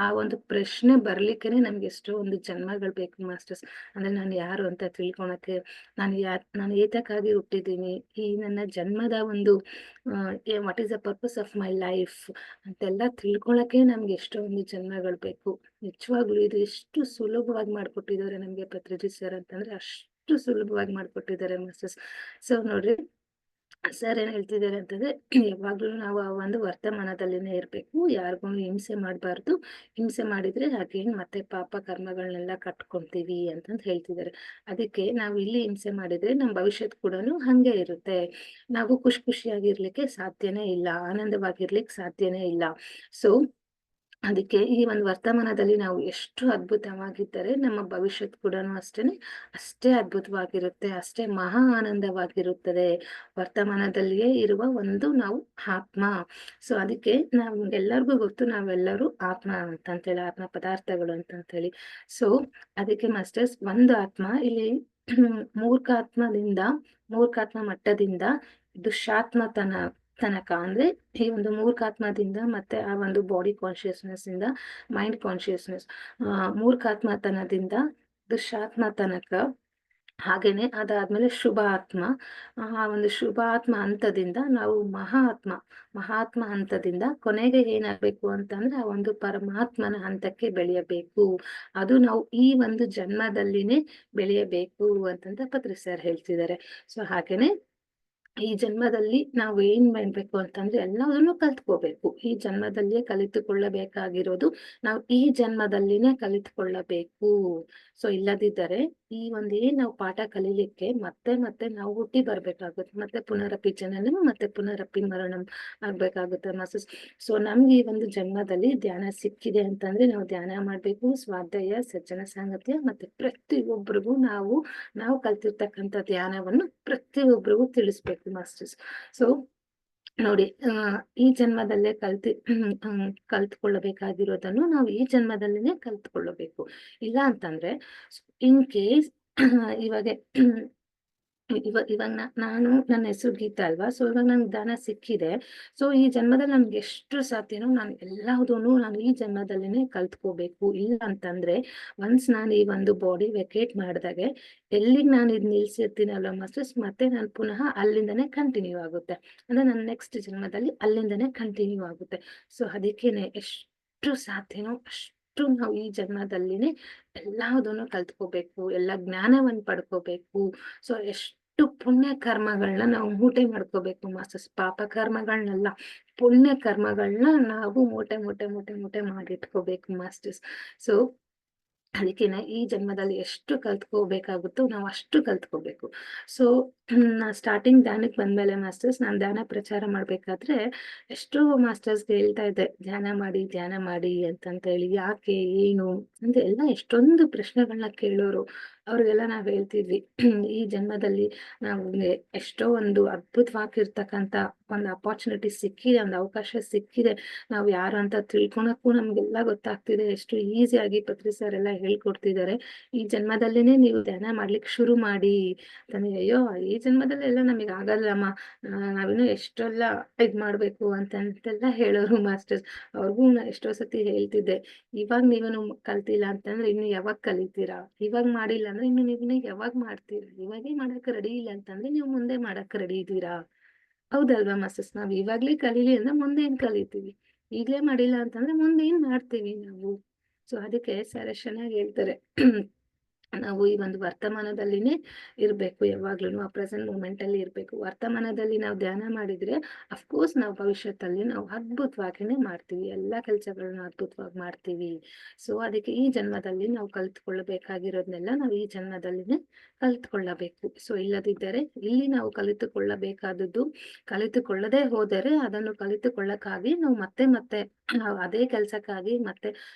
ಆ ಒಂದು ಪ್ರಶ್ನೆ ಬರ್ಲಿಕ್ಕೆನೆ ನಮ್ಗೆ ಎಷ್ಟೋ ಒಂದು ಜನ್ಮಗಳು ಬೇಕು ಮಾಸ್ಟರ್ಸ್. ಅಂದ್ರೆ ನಾನು ಯಾರು ಅಂತ ತಿಳ್ಕೊಳಕ್ಕೆ, ನಾನು ಏತಕ್ಕಾಗಿ ಹುಟ್ಟಿದ್ದೀನಿ, ಈ ನನ್ನ ಜನ್ಮದ ಒಂದು what is the purpose of my life ಅಂತೆಲ್ಲ ತಿಳ್ಕೊಳಕ್ಕೆ ನಮ್ಗೆ ಎಷ್ಟೋ ಒಂದು ಜನ್ಮಗಳು ಬೇಕು. ನಿಜವಾಗ್ಲೂ ಇದು ಎಷ್ಟು ಸುಲಭವಾಗಿ ಮಾಡ್ಕೊಟ್ಟಿದ್ದಾರೆ ನಮ್ಗೆ ಪತ್ರಿಜಿ ಸರ್ ಅಂತಂದ್ರೆ, ಅಷ್ಟು ಸುಲಭವಾಗಿ ಮಾಡ್ಕೊಟ್ಟಿದ್ದಾರೆ ಮಾಸ್ಟರ್ಸ್. ಸೊ ನೋಡ್ರಿ, ಸರ್ ಏನ್ ಹೇಳ್ತಿದ್ದಾರೆ ಅಂತಂದ್ರೆ, ಯಾವಾಗ್ಲೂ ನಾವು ಆ ಒಂದು ವರ್ತಮಾನದಲ್ಲಿನೇ ಇರ್ಬೇಕು, ಯಾರಿಗೂ ಹಿಂಸೆ ಮಾಡಬಾರ್ದು. ಹಿಂಸೆ ಮಾಡಿದ್ರೆ ಅಗೇನ್ ಮತ್ತೆ ಪಾಪ ಕರ್ಮಗಳನ್ನೆಲ್ಲ ಕಟ್ಕೊಂತೀವಿ ಅಂತಂತ ಹೇಳ್ತಿದ್ದಾರೆ. ಅದಕ್ಕೆ ನಾವು ಇಲ್ಲಿ ಹಿಂಸೆ ಮಾಡಿದ್ರೆ ನಮ್ ಭವಿಷ್ಯತ್ ಕೂಡ ಹಂಗೆ ಇರುತ್ತೆ. ನಾವು ಖುಷಿಯಾಗಿರ್ಲಿಕ್ಕೆ ಸಾಧ್ಯನೇ ಇಲ್ಲ, ಆನಂದವಾಗಿರ್ಲಿಕ್ಕೆ ಸಾಧ್ಯನೇ ಇಲ್ಲ. ಸೊ ಅದಕ್ಕೆ ಈ ಒಂದು ವರ್ತಮಾನದಲ್ಲಿ ನಾವು ಎಷ್ಟು ಅದ್ಭುತವಾಗಿದ್ದರೆ ನಮ್ಮ ಭವಿಷ್ಯತ್ ಕೂಡ ಅಷ್ಟೇ ಅದ್ಭುತವಾಗಿರುತ್ತೆ, ಅಷ್ಟೇ ಮಹಾ ಆನಂದವಾಗಿರುತ್ತದೆ. ವರ್ತಮಾನದಲ್ಲಿಯೇ ಇರುವ ಒಂದು ನಾವು ಆತ್ಮ. ಸೊ ಅದಕ್ಕೆ ನಮ್ಗೆಲ್ಲರಿಗೂ ಗೊತ್ತು, ನಾವೆಲ್ಲರೂ ಆತ್ಮ ಅಂತಂತೇಳಿ, ಆತ್ಮ ಪದಾರ್ಥಗಳು ಅಂತಂತೇಳಿ. ಸೊ ಅದಕ್ಕೆ ಮಾಸ್ಟರ್ಸ್, ಒಂದು ಆತ್ಮ ಇಲ್ಲಿ ಮೂರ್ಖಾತ್ಮ ಮಟ್ಟದಿಂದ ತನಕ, ಅಂದ್ರೆ ಈ ಒಂದು ಮೂರ್ಖಾತ್ಮದಿಂದ ಮತ್ತೆ ಆ ಒಂದು ಬಾಡಿ ಕಾನ್ಶಿಯಸ್ನೆಸ್ ಇಂದ ಮೈಂಡ್ ಕಾನ್ಶಿಯಸ್ನೆಸ್, ಮೂರ್ಖಾತ್ಮತನದಿಂದ ದುಶ್ಯಾತ್ಮ ತನಕ, ಹಾಗೇನೆ ಅದಾದ್ಮೇಲೆ ಶುಭ ಆತ್ಮ, ಆ ಒಂದು ಶುಭ ಆತ್ಮ ಹಂತದಿಂದ ನಾವು ಮಹಾತ್ಮ ಹಂತದಿಂದ ಕೊನೆಗೆ ಏನಾಗ್ಬೇಕು ಅಂತಂದ್ರೆ ಆ ಒಂದು ಪರಮಾತ್ಮನ ಹಂತಕ್ಕೆ ಬೆಳೆಯಬೇಕು. ಅದು ನಾವು ಈ ಒಂದು ಜನ್ಮದಲ್ಲಿನೇ ಬೆಳೆಯಬೇಕು ಅಂತಂತ ಪತ್ರಿ ಸರ್ ಹೇಳ್ತಿದ್ದಾರೆ. ಸೊ ಹಾಗೇನೆ ಈ ಜನ್ಮದಲ್ಲಿ ನಾವು ಏನ್ ಮಾಡ್ಬೇಕು ಅಂತಂದ್ರೆ, ಎಲ್ಲದನ್ನು ಕಲ್ತ್ಕೋಬೇಕು. ಈ ಜನ್ಮದಲ್ಲಿಯೇ ಕಲಿತುಕೊಳ್ಳಬೇಕಾಗಿರೋದು ನಾವು ಈ ಜನ್ಮದಲ್ಲಿನೇ ಕಲಿತುಕೊಳ್ಳಬೇಕು. ಸೊ ಇಲ್ಲದಿದ್ದರೆ ಈ ಏನ್ ನಾವು ಪಾಠ ಕಲೀಲಿಕ್ಕೆ ಮತ್ತೆ ನಾವು ಹುಟ್ಟಿ ಬರ್ಬೇಕಾಗುತ್ತೆ, ಮತ್ತೆ ಪುನರಪಿ ಜನನಂ ಮತ್ತೆ ಪುನರಪಿ ಮರಣಂ ಆಗ್ಬೇಕಾಗುತ್ತೆ ಮಾಸ್ಟರ್ಸ್. ಸೊ ನಮ್ಗೆ ಈ ಒಂದು ಜನ್ಮದಲ್ಲಿ ಧ್ಯಾನ ಸಿಕ್ಕಿದೆ ಅಂತಂದ್ರೆ ನಾವು ಧ್ಯಾನ ಮಾಡ್ಬೇಕು, ಸ್ವಾಧ್ಯಾಯ, ಸಜ್ಜನ ಸಾಂಗತ್ಯ, ಮತ್ತೆ ಪ್ರತಿಯೊಬ್ಬರಿಗೂ ನಾವು ಕಲ್ತಿರ್ತಕ್ಕಂಥ ಧ್ಯಾನವನ್ನು ಪ್ರತಿಯೊಬ್ಬರಿಗೂ ತಿಳಿಸ್ಬೇಕು ಮಾಸ್ಟರ್ಸ್. ಸೊ ನೋಡಿ ಈ ಜನ್ಮದಲ್ಲೇ ಕಲ್ತ್ಕೊಳ್ಳಬೇಕಾಗಿರೋದನ್ನು ನಾವು ಈ ಜನ್ಮದಲ್ಲೇನೆ ಕಲ್ತ್ಕೊಳ್ಳಬೇಕು. ಇಲ್ಲ ಅಂತಂದ್ರೆ ಇನ್ ಕೇಸ್ ಇವಾಗ ಇವಾಗ ನಾನು ನನ್ನ ಹೆಸರು ಗೀತಾ ಅಲ್ವಾ? ಸೊ ಇವಾಗ ನಂಗೆ ದಾನ ಸಿಕ್ಕಿದೆ. ಸೊ ಈ ಜನ್ಮದಲ್ಲಿ ನನ್ಗೆ ಎಷ್ಟು ಸಾಧ್ಯನೋ ನಾನು ಎಲ್ಲದನ್ನೂ ನಾನು ಈ ಜನ್ಮದಲ್ಲೇನೆ ಕಲ್ತ್ಕೋಬೇಕು. ಇಲ್ಲ ಅಂತಂದ್ರೆ ಒನ್ಸ್ ನಾನು ಈ ಒಂದು ಬಾಡಿ ವೆಕೇಟ್ ಮಾಡ್ದಾಗೆ ಎಲ್ಲಿಗ್ ನಾನು ಇದ್ ನಿಲ್ಸಿರ್ತೀನಲ್ವ ಮಾಸ್ಟರ್ಸ್, ಮತ್ತೆ ನಾನು ಪುನಃ ಅಲ್ಲಿಂದನೇ ಕಂಟಿನ್ಯೂ ಆಗುತ್ತೆ. ಅಂದ್ರೆ ನನ್ನ ನೆಕ್ಸ್ಟ್ ಜನ್ಮದಲ್ಲಿ ಅಲ್ಲಿಂದನೇ ಕಂಟಿನ್ಯೂ ಆಗುತ್ತೆ. ಸೊ ಅದಕ್ಕೇನೆ ಎಷ್ಟು ಸಾಧ್ಯನೋ ಅಷ್ಟು ನಾವು ಈ ಜನ್ಮದಲ್ಲಿನೇ ಎಲ್ಲದನ್ನು ಕಲ್ತ್ಕೋಬೇಕು, ಎಲ್ಲ ಜ್ಞಾನವನ್ನ ಪಡ್ಕೋಬೇಕು. ಸೊ ಎಷ್ಟು ಪುಣ್ಯ ಕರ್ಮಗಳನ್ನ ನಾವು ಮೂಟೆ ಮಾಡ್ಕೋಬೇಕು ಮಾಸ್ಟರ್ಸ್. ಪಾಪ ಕರ್ಮಗಳನ್ನೆಲ್ಲ, ಪುಣ್ಯ ಕರ್ಮಗಳನ್ನ ನಾವು ಮೂಟೆ ಮೂಟೆ ಮೂಟೆ ಮೂಟೆ ಮಾಡಿಟ್ಕೋಬೇಕು ಮಾಸ್ಟರ್ಸ್. ಸೊ ಅದಕ್ಕೇನೆ ಈ ಜನ್ಮದಲ್ಲಿ ಎಷ್ಟು ಕಲ್ತ್ಕೋಬೇಕಾಗುತ್ತೋ ನಾವು ಅಷ್ಟು ಕಲ್ತ್ಕೋಬೇಕು. ಸೊ ನಾ ಸ್ಟಾರ್ಟಿಂಗ್ ಧ್ಯಾನಕ್ಕೆ ಬಂದ್ಮೇಲೆ ಮಾಸ್ಟರ್ಸ್, ನಾನು ಧ್ಯಾನ ಪ್ರಚಾರ ಮಾಡ್ಬೇಕಾದ್ರೆ ಎಷ್ಟೋ ಮಾಸ್ಟರ್ಸ್ಗೆ ಹೇಳ್ತಾ ಇದ್ದೆ, ಧ್ಯಾನ ಮಾಡಿ ಅಂತಂತ ಹೇಳಿ. ಯಾಕೆ, ಏನು ಅಂತ ಎಲ್ಲ ಎಷ್ಟೊಂದು ಪ್ರಶ್ನೆಗಳನ್ನ ಕೇಳೋರು. ಅವ್ರಿಗೆಲ್ಲ ನಾವ್ ಹೇಳ್ತಿದ್ವಿ, ಈ ಜನ್ಮದಲ್ಲಿ ನಮ್ಗೆ ಎಷ್ಟೋ ಒಂದು ಅದ್ಭುತವಾಗಿರ್ತಕ್ಕಂಥ ಒಂದು ಅಪಾರ್ಚುನಿಟಿ ಸಿಕ್ಕಿದೆ, ಒಂದು ಅವಕಾಶ ಸಿಕ್ಕಿದೆ. ನಾವು ಯಾರು ಅಂತ ತಿಳ್ಕೊಳಕ್ಕೂ ನಮ್ಗೆಲ್ಲ ಗೊತ್ತಾಗ್ತಿದೆ. ಎಷ್ಟು ಈಸಿಯಾಗಿ ಪತ್ರಿ ಸರ್ ಎಲ್ಲ ಹೇಳ್ಕೊಡ್ತಿದ್ದಾರೆ. ಈ ಜನ್ಮದಲ್ಲೇನೆ ನೀವು ಧ್ಯಾನ ಮಾಡ್ಲಿಕ್ಕೆ ಶುರು ಮಾಡಿ ಅಂತಂದ್ರೆ, ಅಯ್ಯೋ ಈ ಜನ್ಮದಲ್ಲೆಲ್ಲ ನಮಗೆ ಆಗಲ್ಲಮ್ಮ, ನಾವಿನ್ನು ಎಷ್ಟೆಲ್ಲ ಇದ್ ಮಾಡ್ಬೇಕು ಅಂತೆಲ್ಲ ಹೇಳೋರು ಮಾಸ್ಟರ್ಸ್. ಅವ್ರಿಗೂ ಎಷ್ಟೋ ಸತಿ ಹೇಳ್ತಿದ್ದೆ, ಇವಾಗ ನೀವೇನು ಕಲ್ತಿಲ್ಲ ಅಂತಂದ್ರೆ ಇನ್ನು ಯಾವಾಗ ಕಲಿತೀರಾ? ಇವಾಗ ಮಾಡಿಲ್ಲ ಅಂದ್ರೆ ಇನ್ನು ನೀವ್ ಯಾವಾಗ ಮಾಡ್ತೀರಾ? ಇವಾಗೇ ಮಾಡಕ್ ರೆಡಿ ಇಲ್ಲ ಅಂತಂದ್ರೆ ನೀವು ಮುಂದೆ ಮಾಡಕ್ ರೆಡಿ ಇದ್ದೀರಾ? ಹೌದಲ್ವಾ ಮಾಸ್ಟರ್ಸ್? ನಾವ್ ಇವಾಗ್ಲೇ ಕಲೀಲಿ ಅಂದ್ರೆ ಮುಂದೆ ಏನ್ ಕಲಿತೀವಿ? ಈಗ್ಲೇ ಮಾಡಿಲ್ಲ ಅಂತಂದ್ರೆ ಮುಂದೆ ಏನ್ ಮಾಡ್ತೀವಿ ನಾವು? ಸೊ ಅದಕ್ಕೆ ಸರ್ ಎಷ್ಟ್ ಚೆನ್ನಾಗಿ ಹೇಳ್ತಾರೆ, ನಾವು ಈ ಒಂದು ವರ್ತಮಾನದಲ್ಲಿನೇ ಇರ್ಬೇಕು. ಯಾವಾಗ್ಲೂ ಆ ಪ್ರೆಸೆಂಟ್ ಮೂಮೆಂಟ್ ಅಲ್ಲಿ ಇರ್ಬೇಕು. ವರ್ತಮಾನದಲ್ಲಿ ನಾವು ಧ್ಯಾನ ಮಾಡಿದ್ರೆ ಅಫ್ಕೋರ್ಸ್ ನಾವು ಭವಿಷ್ಯದಲ್ಲಿ ನಾವು ಅದ್ಭುತವಾಗಿನೇ ಮಾಡ್ತೀವಿ, ಎಲ್ಲಾ ಕೆಲ್ಸಗಳನ್ನ ಅದ್ಭುತವಾಗಿ ಮಾಡ್ತೀವಿ. ಸೊ ಅದಕ್ಕೆ ಈ ಜನ್ಮದಲ್ಲಿ ನಾವು ಕಲ್ತ್ಕೊಳ್ಬೇಕಾಗಿರೋದ್ನೆಲ್ಲ ನಾವು ಈ ಜನ್ಮದಲ್ಲಿನೇ ಕಲ್ತ್ಕೊಳ್ಳಬೇಕು. ಸೊ ಇಲ್ಲದಿದ್ದರೆ ಇಲ್ಲಿ ನಾವು ಕಲಿತುಕೊಳ್ಳಬೇಕಾದದ್ದು, ಕಲಿತುಕೊಳ್ಳದೆ ಹೋದರೆ ಅದನ್ನು ಕಲಿತುಕೊಳ್ಳಕ್ಕಾಗಿ ನಾವು ಮತ್ತೆ ಮತ್ತೆ ನಾವು ಅದೇ ಕೆಲ್ಸಕ್ಕಾಗಿ ಮತ್ತೆ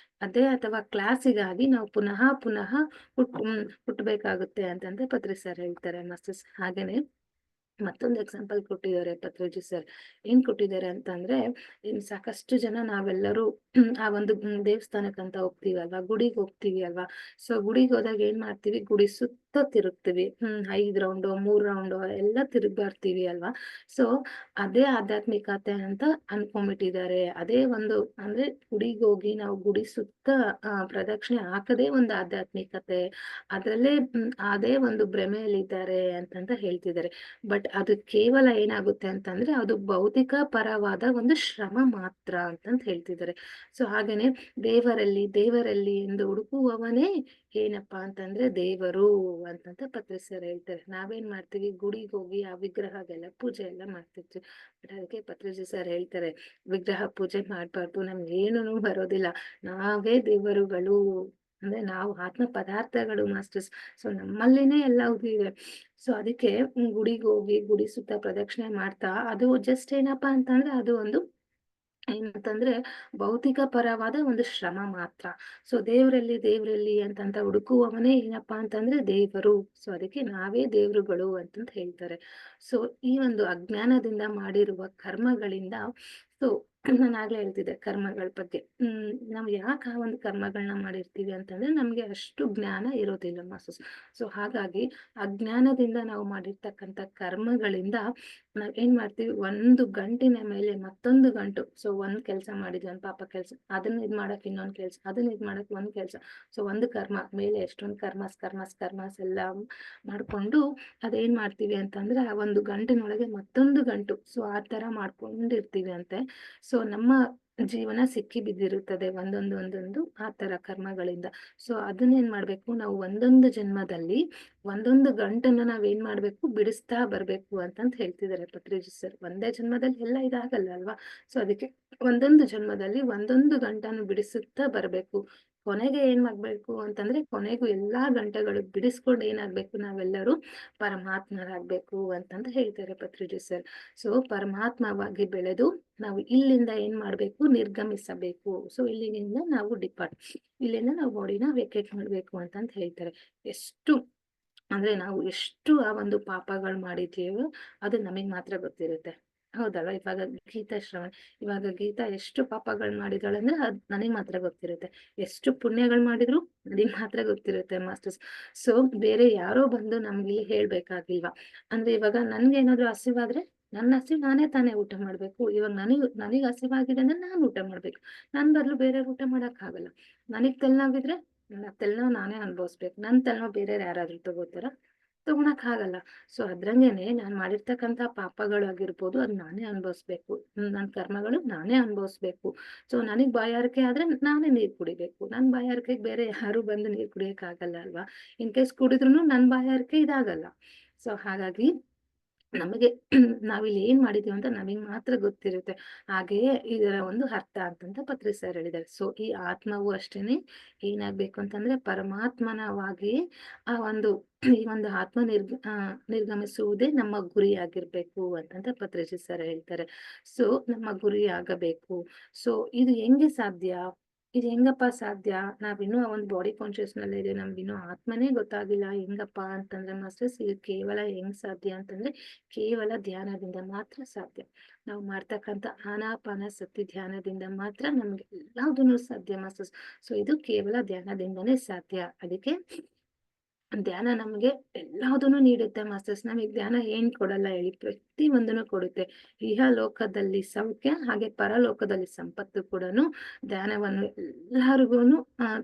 ಅದೇ ಅಥವಾ ಕ್ಲಾಸಿಗಾಗಿ ನಾವು ಪುನಃ ಪುನಃ ಹುಟ್ಟಬೇಕಾಗುತ್ತೆ ಅಂತಂದ್ರೆ ಪತ್ರಿ ಸರ್ ಹೇಳ್ತಾರೆ ಮಾಸ್ಟರ್ಸ್. ಹಾಗೇನೆ ಮತ್ತೊಂದು ಎಕ್ಸಾಂಪಲ್ ಕೊಟ್ಟಿದ್ದಾರೆ ಪತ್ರಿಜಿ ಸರ್. ಏನ್ ಕೊಟ್ಟಿದ್ದಾರೆ ಅಂತಂದ್ರೆ, ಇನ್ ಸಾಕಷ್ಟು ಜನ ನಾವೆಲ್ಲರೂ ಆ ಒಂದು ದೇವಸ್ಥಾನಕ್ಕಂತ ಹೋಗ್ತೀವಿ ಅಲ್ವಾ, ಗುಡಿಗೆ ಹೋಗ್ತೀವಿ ಅಲ್ವಾ. ಸೊ ಗುಡಿಗೆ ಹೋದಾಗ ಏನ್ ಮಾಡ್ತೀವಿ, ಗುಡಿ ಸುತ್ತ ತಿರುಗ್ತೀವಿ. 5 ರೌಂಡು 3 ರೌಂಡು ಎಲ್ಲ ತಿರುಗ್ ಬರ್ತೀವಿ ಅಲ್ವಾ. ಸೊ ಅದೇ ಆಧ್ಯಾತ್ಮಿಕತೆ ಅಂತ ಅನ್ಕೊಂಡ್ಬಿಟ್ಟಿದ್ದಾರೆ. ಅದೇ ಒಂದು ಅಂದ್ರೆ ಗುಡಿಗೆ ಹೋಗಿ ನಾವು ಗುಡಿ ಸುತ್ತ ಪ್ರದಕ್ಷಿಣೆ ಹಾಕದೇ ಒಂದು ಆಧ್ಯಾತ್ಮಿಕತೆ, ಅದ್ರಲ್ಲೇ ಅದೇ ಒಂದು ಭ್ರಮೆಯಲ್ಲಿದ್ದಾರೆ ಅಂತಂತ ಹೇಳ್ತಿದ್ದಾರೆ. ಬಟ್ ಅದು ಕೇವಲ ಏನಾಗುತ್ತೆ ಅಂತಂದ್ರೆ ಅದು ಭೌತಿಕ ಪರವಾದ ಒಂದು ಶ್ರಮ ಮಾತ್ರ ಅಂತಂತ ಹೇಳ್ತಿದ್ದಾರೆ. ಸೊ ಹಾಗೇನೆ ದೇವರಲ್ಲಿ ಎಂದು ಹುಡುಕುವವನೇ ಏನಪ್ಪಾ ಅಂತಂದ್ರೆ ದೇವರು ಅಂತಂತ ಪತ್ರಿ ಸರ್ ಹೇಳ್ತಾರೆ. ನಾವೇನ್ ಮಾಡ್ತೀವಿ, ಗುಡಿಗೆ ಹೋಗಿ ಆ ವಿಗ್ರಹಗೆಲ್ಲ ಪೂಜೆ ಎಲ್ಲ ಮಾಡ್ತಿರ್ತೀವಿ. ಬಟ್ ಅದಕ್ಕೆ ಪತ್ರಿಜಿ ಸರ್ ಹೇಳ್ತಾರೆ, ವಿಗ್ರಹ ಪೂಜೆ ಮಾಡ್ಬಾರ್ದು, ನಮ್ಗೆ ಏನೂ ಬರೋದಿಲ್ಲ, ನಾವೇ ದೇವರುಗಳು. ಅಂದ್ರೆ ನಾವು ಆತ್ಮ ಪದಾರ್ಥಗಳು ಮಾಸ್ಟರ್ಸ್. ಸೊ ನಮ್ಮಲ್ಲಿನೇ ಎಲ್ಲ ಇದೆ. ಸೊ ಅದಕ್ಕೆ ಗುಡಿಗೆ ಹೋಗಿ ಗುಡಿ ಸುತ್ತ ಪ್ರದಕ್ಷಿಣೆ ಮಾಡ್ತಾ ಅದು ಜಸ್ಟ್ ಏನಪ್ಪಾ ಅಂತಂದ್ರೆ ಅದು ಒಂದು ಏನಂತಂದ್ರೆ ಭೌತಿಕ ಪರವಾದ ಒಂದು ಶ್ರಮ ಮಾತ್ರ. ಸೊ ದೇವ್ರಲ್ಲಿ ಅಂತಂತ ಹುಡುಕುವವನೇ ಏನಪ್ಪಾ ಅಂತಂದ್ರೆ ದೇವರು. ಸೊ ಅದಕ್ಕೆ ನಾವೇ ದೇವರುಗಳು ಅಂತಂತ ಹೇಳ್ತಾರೆ. ಸೊ ಈ ಒಂದು ಅಜ್ಞಾನದಿಂದ ಮಾಡಿರುವ ಕರ್ಮಗಳಿಂದ, ಸೊ ನಾನು ಆಗ್ಲೇ ಹೇಳ್ತಿದ್ದೆ ಕರ್ಮಗಳ ಬಗ್ಗೆ. ನಾವ್ ಯಾಕೆ ಆ ಒಂದು ಕರ್ಮಗಳನ್ನ ಮಾಡಿರ್ತೀವಿ ಅಂತಂದ್ರೆ ನಮ್ಗೆ ಅಷ್ಟು ಜ್ಞಾನ ಇರೋದಿಲ್ಲ ಮಾಸಸ್. ಸೊ ಹಾಗಾಗಿ ಅಜ್ಞಾನದಿಂದ ನಾವು ಮಾಡಿರ್ತಕ್ಕಂಥ ಕರ್ಮಗಳಿಂದ ನಾವ್ ಏನ್ ಮಾಡ್ತೀವಿ, ಒಂದು ಗಂಟಿನ ಮೇಲೆ ಮತ್ತೊಂದು ಗಂಟು. ಸೊ ಒಂದ್ ಕೆಲ್ಸ ಮಾಡಿದ್ವಿ, ಒಂದ್ ಪಾಪ ಕೆಲ್ಸ, ಅದನ್ನ ಇದ್ ಮಾಡಕ್ ಇನ್ನೊಂದ್ ಕೆಲ್ಸ, ಅದನ್ನ ಇದ್ ಮಾಡಕ್ ಒಂದ್ ಕೆಲ್ಸ. ಸೊ ಒಂದು ಕರ್ಮ ಮೇಲೆ ಎಷ್ಟೊಂದ್ ಕರ್ಮಸ್ ಎಲ್ಲ ಮಾಡ್ಕೊಂಡು ಅದೇನ್ ಮಾಡ್ತೀವಿ ಅಂತಂದ್ರೆ ಆ ಒಂದು ಗಂಟಿನೊಳಗೆ ಮತ್ತೊಂದು ಗಂಟು. ಸೊ ಆ ತರ ಮಾಡ್ಕೊಂಡಿರ್ತೀವಿ ಅಂತೆ. ಸೊ ನಮ್ಮ ಜೀವನ ಸಿಕ್ಕಿ ಬಿದ್ದಿರುತ್ತದೆ ಒಂದೊಂದು ಆ ತರ ಕರ್ಮಗಳಿಂದ. ಸೊ ಅದನ್ನೇನ್ ಮಾಡ್ಬೇಕು, ನಾವು ಒಂದೊಂದು ಜನ್ಮದಲ್ಲಿ ಒಂದೊಂದು ಗಂಟನ್ನ ನಾವೇನ್ ಮಾಡ್ಬೇಕು, ಬಿಡಿಸ್ತಾ ಬರ್ಬೇಕು ಅಂತಂತ ಹೇಳ್ತಿದ್ದಾರೆ ಪತ್ರಿಜಿ ಸರ್. ಒಂದೇ ಜನ್ಮದಲ್ಲಿ ಎಲ್ಲ ಇದಾಗಲ್ಲ ಅಲ್ವಾ. ಸೊ ಅದಕ್ಕೆ ಒಂದೊಂದು ಜನ್ಮದಲ್ಲಿ ಒಂದೊಂದು ಗಂಟನ್ನು ಬಿಡಿಸುತ್ತಾ ಬರ್ಬೇಕು. ಕೊನೆಗೆ ಏನ್ ಮಾಡ್ಬೇಕು ಅಂತಂದ್ರೆ, ಕೊನೆಗೂ ಎಲ್ಲಾ ಗಂಟೆಗಳು ಬಿಡಿಸ್ಕೊಂಡು ಏನಾಗ್ಬೇಕು, ನಾವೆಲ್ಲರೂ ಪರಮಾತ್ಮರಾಗ್ಬೇಕು ಅಂತಂತ ಹೇಳ್ತಾರೆ ಪತ್ರಿಜಿ ಸರ್. ಸೊ ಪರಮಾತ್ಮವಾಗಿ ಬೆಳೆದು ನಾವು ಇಲ್ಲಿಂದ ಏನ್ ಮಾಡ್ಬೇಕು, ನಿರ್ಗಮಿಸಬೇಕು. ಸೊ ಇಲ್ಲಿಂದ ನಾವು ಇಲ್ಲಿಂದ ನಾವು ಬಾಡಿನ ವೇಕೇಟ್ ಮಾಡ್ಬೇಕು ಅಂತಂತ ಹೇಳ್ತಾರೆ. ಎಷ್ಟು ಅಂದ್ರೆ ನಾವು ಎಷ್ಟು ಆ ಒಂದು ಪಾಪಗಳು ಮಾಡಿದ್ದೀವೋ ಅದು ನಮಗ್ ಮಾತ್ರ ಗೊತ್ತಿರುತ್ತೆ. ಹೌದಲ್ವಾ? ಇವಾಗ ಗೀತಾ ಶ್ರವಣ, ಇವಾಗ ಗೀತಾ ಎಷ್ಟು ಪಾಪಗಳು ಮಾಡಿದಾಳಂದ್ರೆ ಅದ್ ನನಗ್ ಮಾತ್ರ ಗೊತ್ತಿರುತ್ತೆ. ಎಷ್ಟು ಪುಣ್ಯಗಳು ಮಾಡಿದ್ರು ನನಗ್ ಮಾತ್ರ ಗೊತ್ತಿರುತ್ತೆ ಮಾಸ್ಟರ್ಸ್. ಸೊ ಬೇರೆ ಯಾರೋ ಬಂದು ನಮ್ಗೆ ಹೇಳ್ಬೇಕಾಗಿಲ್ವಾ? ಅಂದ್ರೆ ಇವಾಗ ನನ್ಗೆ ಏನಾದ್ರು ಹಸಿವಾದ್ರೆ ನನ್ನ ಹಸಿವು ನಾನೇ ತಾನೇ ಊಟ ಮಾಡ್ಬೇಕು. ಇವಾಗ ನನಗ್ ಹಸಿವಾಗಿದೆ ಅಂದ್ರೆ ನಾನ್ ಊಟ ಮಾಡ್ಬೇಕು. ನನ್ ಬದಲು ಬೇರೆ ಊಟ ಮಾಡಕ್ ಆಗಲ್ಲ. ನನಗ್ ತಲೆನೋವಿದ್ರೆ ನನ್ನ ತಲೆನೋವು ನಾನೇ ಅನುಭವಿಸ್ಬೇಕು. ನನ್ ತಲೆನೋವು ಬೇರೆಯವ್ರು ಯಾರಾದ್ರೂ ತಗೋತಾರ? ತಗೊಳಕ್ ಆಗಲ್ಲ. ಸೊ ಅದ್ರಂಗೆನೆ ನಾನ್ ಮಾಡಿರ್ತಕ್ಕಂತ ಪಾಪಗಳಾಗಿರ್ಬೋದು ಅದ್ ನಾನೇ ಅನುಭವಿಸ್ಬೇಕು. ನನ್ ಕರ್ಮಗಳು ನಾನೇ ಅನುಭವಿಸ್ಬೇಕು. ಸೊ ನನಗ್ ಬಾಯಾರಿಕೆ ಆದ್ರೆ ನಾನೇ ನೀರ್ ಕುಡಿಬೇಕು. ನನ್ ಬಾಯಾರಿಕೆಗೆ ಬೇರೆ ಯಾರು ಬಂದು ನೀರ್ ಕುಡಿಯಕ್ ಆಗಲ್ಲ ಅಲ್ವಾ? ಇನ್ ಕೇಸ್ ಕುಡಿದ್ರುನು ನನ್ ಬಾಯಾರಿಕೆ ಇದಾಗಲ್ಲ. ಸೊ ಹಾಗಾಗಿ ನಮಗೆ ನಾವಿಲ್ಲಿ ಏನ್ ಮಾಡಿದೀವಿ ಅಂತ ನಮಿಗ್ ಮಾತ್ರ ಗೊತ್ತಿರುತ್ತೆ. ಹಾಗೆಯೇ ಇದರ ಒಂದು ಅರ್ಥ ಅಂತಂತ ಪತ್ರಿ ಸರ್ ಹೇಳಿದ್ದಾರೆ. ಸೊ ಈ ಆತ್ಮವು ಅಷ್ಟೇನೆ ಏನಾಗ್ಬೇಕು ಅಂತಂದ್ರೆ ಪರಮಾತ್ಮನವಾಗಿ ಆ ಒಂದು ಈ ಒಂದು ಆತ್ಮ ನಿರ್ಗಮಿಸುವುದೇ ನಮ್ಮ ಗುರಿಯಾಗಿರ್ಬೇಕು ಅಂತಂತ ಪತ್ರಿಜಿ ಸರ್ ಹೇಳ್ತಾರೆ. ಸೊ ನಮ್ಮ ಗುರಿ ಆಗಬೇಕು. ಸೊ ಇದು ಹೆಂಗೆ ಸಾಧ್ಯ? ಇದು ಹೆಂಗಪ್ಪ ಸಾಧ್ಯ? ನಾವಿನ್ನೂ ಆ ಒಂದು ಬಾಡಿ ಕಾನ್ಶಿಯಸ್ ನಲ್ಲಿ ಇದೆ, ನಮ್ಗಿನ್ನೂ ಆತ್ಮನೇ ಗೊತ್ತಾಗಿಲ್ಲ ಹೆಂಗಪ್ಪ ಅಂತಂದ್ರೆ ಮಾಸ್ಟರ್ಸ್, ಇದು ಕೇವಲ ಹೆಂಗ್ ಸಾಧ್ಯ ಅಂತಂದ್ರೆ ಕೇವಲ ಧ್ಯಾನದಿಂದ ಮಾತ್ರ ಸಾಧ್ಯ. ನಾವು ಮಾಡ್ತಕ್ಕಂಥ ಆನಾಪಾನಸತಿ ಧ್ಯಾನದಿಂದ ಮಾತ್ರ ನಮ್ಗೆ ಎಲ್ಲದನ್ನು ಸಾಧ್ಯ ಮಾಸ್ಟರ್ಸ್. ಸೊ ಇದು ಕೇವಲ ಧ್ಯಾನದಿಂದನೇ ಸಾಧ್ಯ. ಅದಕ್ಕೆ ಧ್ಯಾನ ನಮ್ಗೆ ಎಲ್ಲದನ್ನು ನೀಡುತ್ತೆ ಮಾಸ್ಟರ್ಸ್. ನಮಗೆ ಧ್ಯಾನ ಏನ್ ಕೊಡಲ್ಲ ಹೇಳಿ? ಪ್ರತಿ ಒಂದನ್ನು ಕೊಡುತ್ತೆ. ಇಹಲೋಕದಲ್ಲಿ ಸೌಖ್ಯ, ಹಾಗೆ ಪರಲೋಕದಲ್ಲಿ ಸಂಪತ್ತು ಕೂಡನು ಧ್ಯಾನವನ್ನು ಎಲ್ಲರಿಗೂನು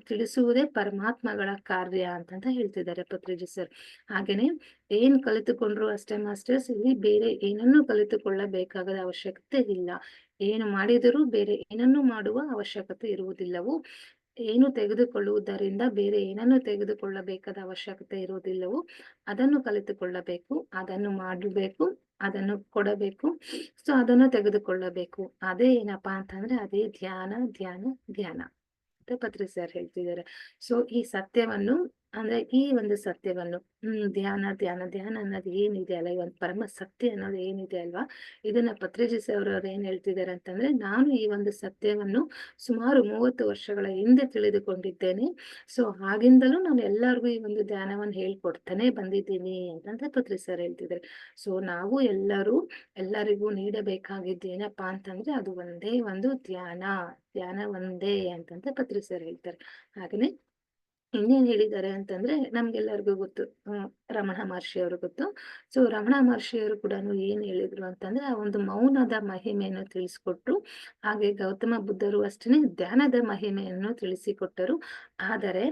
ತಿಳಿಸುವುದೇ ಪರಮಾತ್ಮಗಳ ಕಾರ್ಯ ಅಂತಂತ ಹೇಳ್ತಿದ್ದಾರೆ ಪತ್ರಿಜಿ ಸರ್. ಹಾಗೇನೆ ಏನ್ ಕಲಿತುಕೊಂಡ್ರು ಅಷ್ಟೇ ಮಾಸ್ಟರ್ಸ್, ಇಲ್ಲಿ ಬೇರೆ ಏನನ್ನೂ ಕಲಿತುಕೊಳ್ಳಬೇಕಾಗದ ಅವಶ್ಯಕತೆ ಇಲ್ಲ. ಏನು ಮಾಡಿದರೂ ಬೇರೆ ಏನನ್ನೂ ಮಾಡುವ ಅವಶ್ಯಕತೆ ಇರುವುದಿಲ್ಲವು. ಏನು ತೆಗೆದುಕೊಳ್ಳುವುದರಿಂದ ಬೇರೆ ಏನನ್ನು ತೆಗೆದುಕೊಳ್ಳಬೇಕಾದ ಅವಶ್ಯಕತೆ ಇರುವುದಿಲ್ಲವೋ ಅದನ್ನು ಕಲಿತುಕೊಳ್ಳಬೇಕು, ಅದನ್ನು ಮಾಡಬೇಕು, ಅದನ್ನು ಕೊಡಬೇಕು. ಸೊ ಅದನ್ನು ತೆಗೆದುಕೊಳ್ಳಬೇಕು. ಅದೇ ಏನಪ್ಪಾ ಅಂತಂದ್ರೆ ಅದೇ ಧ್ಯಾನ ಧ್ಯಾನ ಧ್ಯಾನ ಅಂತ ಪತ್ರಿ ಸರ್ ಹೇಳ್ತಿದ್ದಾರೆ. ಸೊ ಈ ಸತ್ಯವನ್ನು ಅಂದ್ರೆ ಈ ಒಂದು ಸತ್ಯವನ್ನು ಧ್ಯಾನ ಧ್ಯಾನ ಧ್ಯಾನ ಅನ್ನೋದು ಏನಿದೆ ಅಲ್ಲ, ಈ ಒಂದು ಪರಮ ಸತ್ಯ ಅನ್ನೋದು ಏನಿದೆ ಅಲ್ವಾ, ಇದನ್ನ ಪತ್ರಿಜಿ ಸರ್ ಅವ್ರು ಏನ್ ಹೇಳ್ತಿದ್ದಾರೆ ಅಂತಂದ್ರೆ, ನಾನು ಈ ಒಂದು ಸತ್ಯವನ್ನು ಸುಮಾರು 30 ವರ್ಷಗಳ ಹಿಂದೆ ತಿಳಿದುಕೊಂಡಿದ್ದೇನೆ. ಸೊ ಆಗಿಂದಲೂ ನಾನು ಎಲ್ಲರಿಗೂ ಈ ಒಂದು ಧ್ಯಾನವನ್ನು ಹೇಳ್ಕೊಡ್ತಾನೆ ಬಂದಿದ್ದೀನಿ ಅಂತಂತ ಪತ್ರಿ ಸರ್ ಹೇಳ್ತಿದ್ದಾರೆ. ಸೊ ನಾವು ಎಲ್ಲರಿಗೂ ನೀಡಬೇಕಾಗಿದ್ದು ಏನಪ್ಪಾ ಅಂತಂದ್ರೆ ಅದು ಒಂದೇ ಒಂದು ಧ್ಯಾನ. ಧ್ಯಾನ ಒಂದೇ ಅಂತಂತ ಪತ್ರಿ ಸರ್ ಹೇಳ್ತಾರೆ. ಹಾಗೇನೆ ಇನ್ನೇನ್ ಹೇಳಿದ್ದಾರೆ ಅಂತಂದ್ರೆ ನಮ್ಗೆಲ್ಲರಿಗೂ ಗೊತ್ತು, ರಮಣ ಮಹರ್ಷಿ ಅವರು ಗೊತ್ತು. ಸೊ ರಮಣ ಮಹರ್ಷಿಯವರು ಕೂಡ ಏನ್ ಹೇಳಿದ್ರು ಅಂತಂದ್ರೆ ಆ ಒಂದು ಮೌನದ ಮಹಿಮೆಯನ್ನು ತಿಳಿಸ್ಕೊಟ್ರು. ಹಾಗೆ ಗೌತಮ ಬುದ್ಧರು ಅಷ್ಟೇನೆ ಧ್ಯಾನದ ಮಹಿಮೆಯನ್ನು ತಿಳಿಸಿಕೊಟ್ಟರು. ಆದರೆ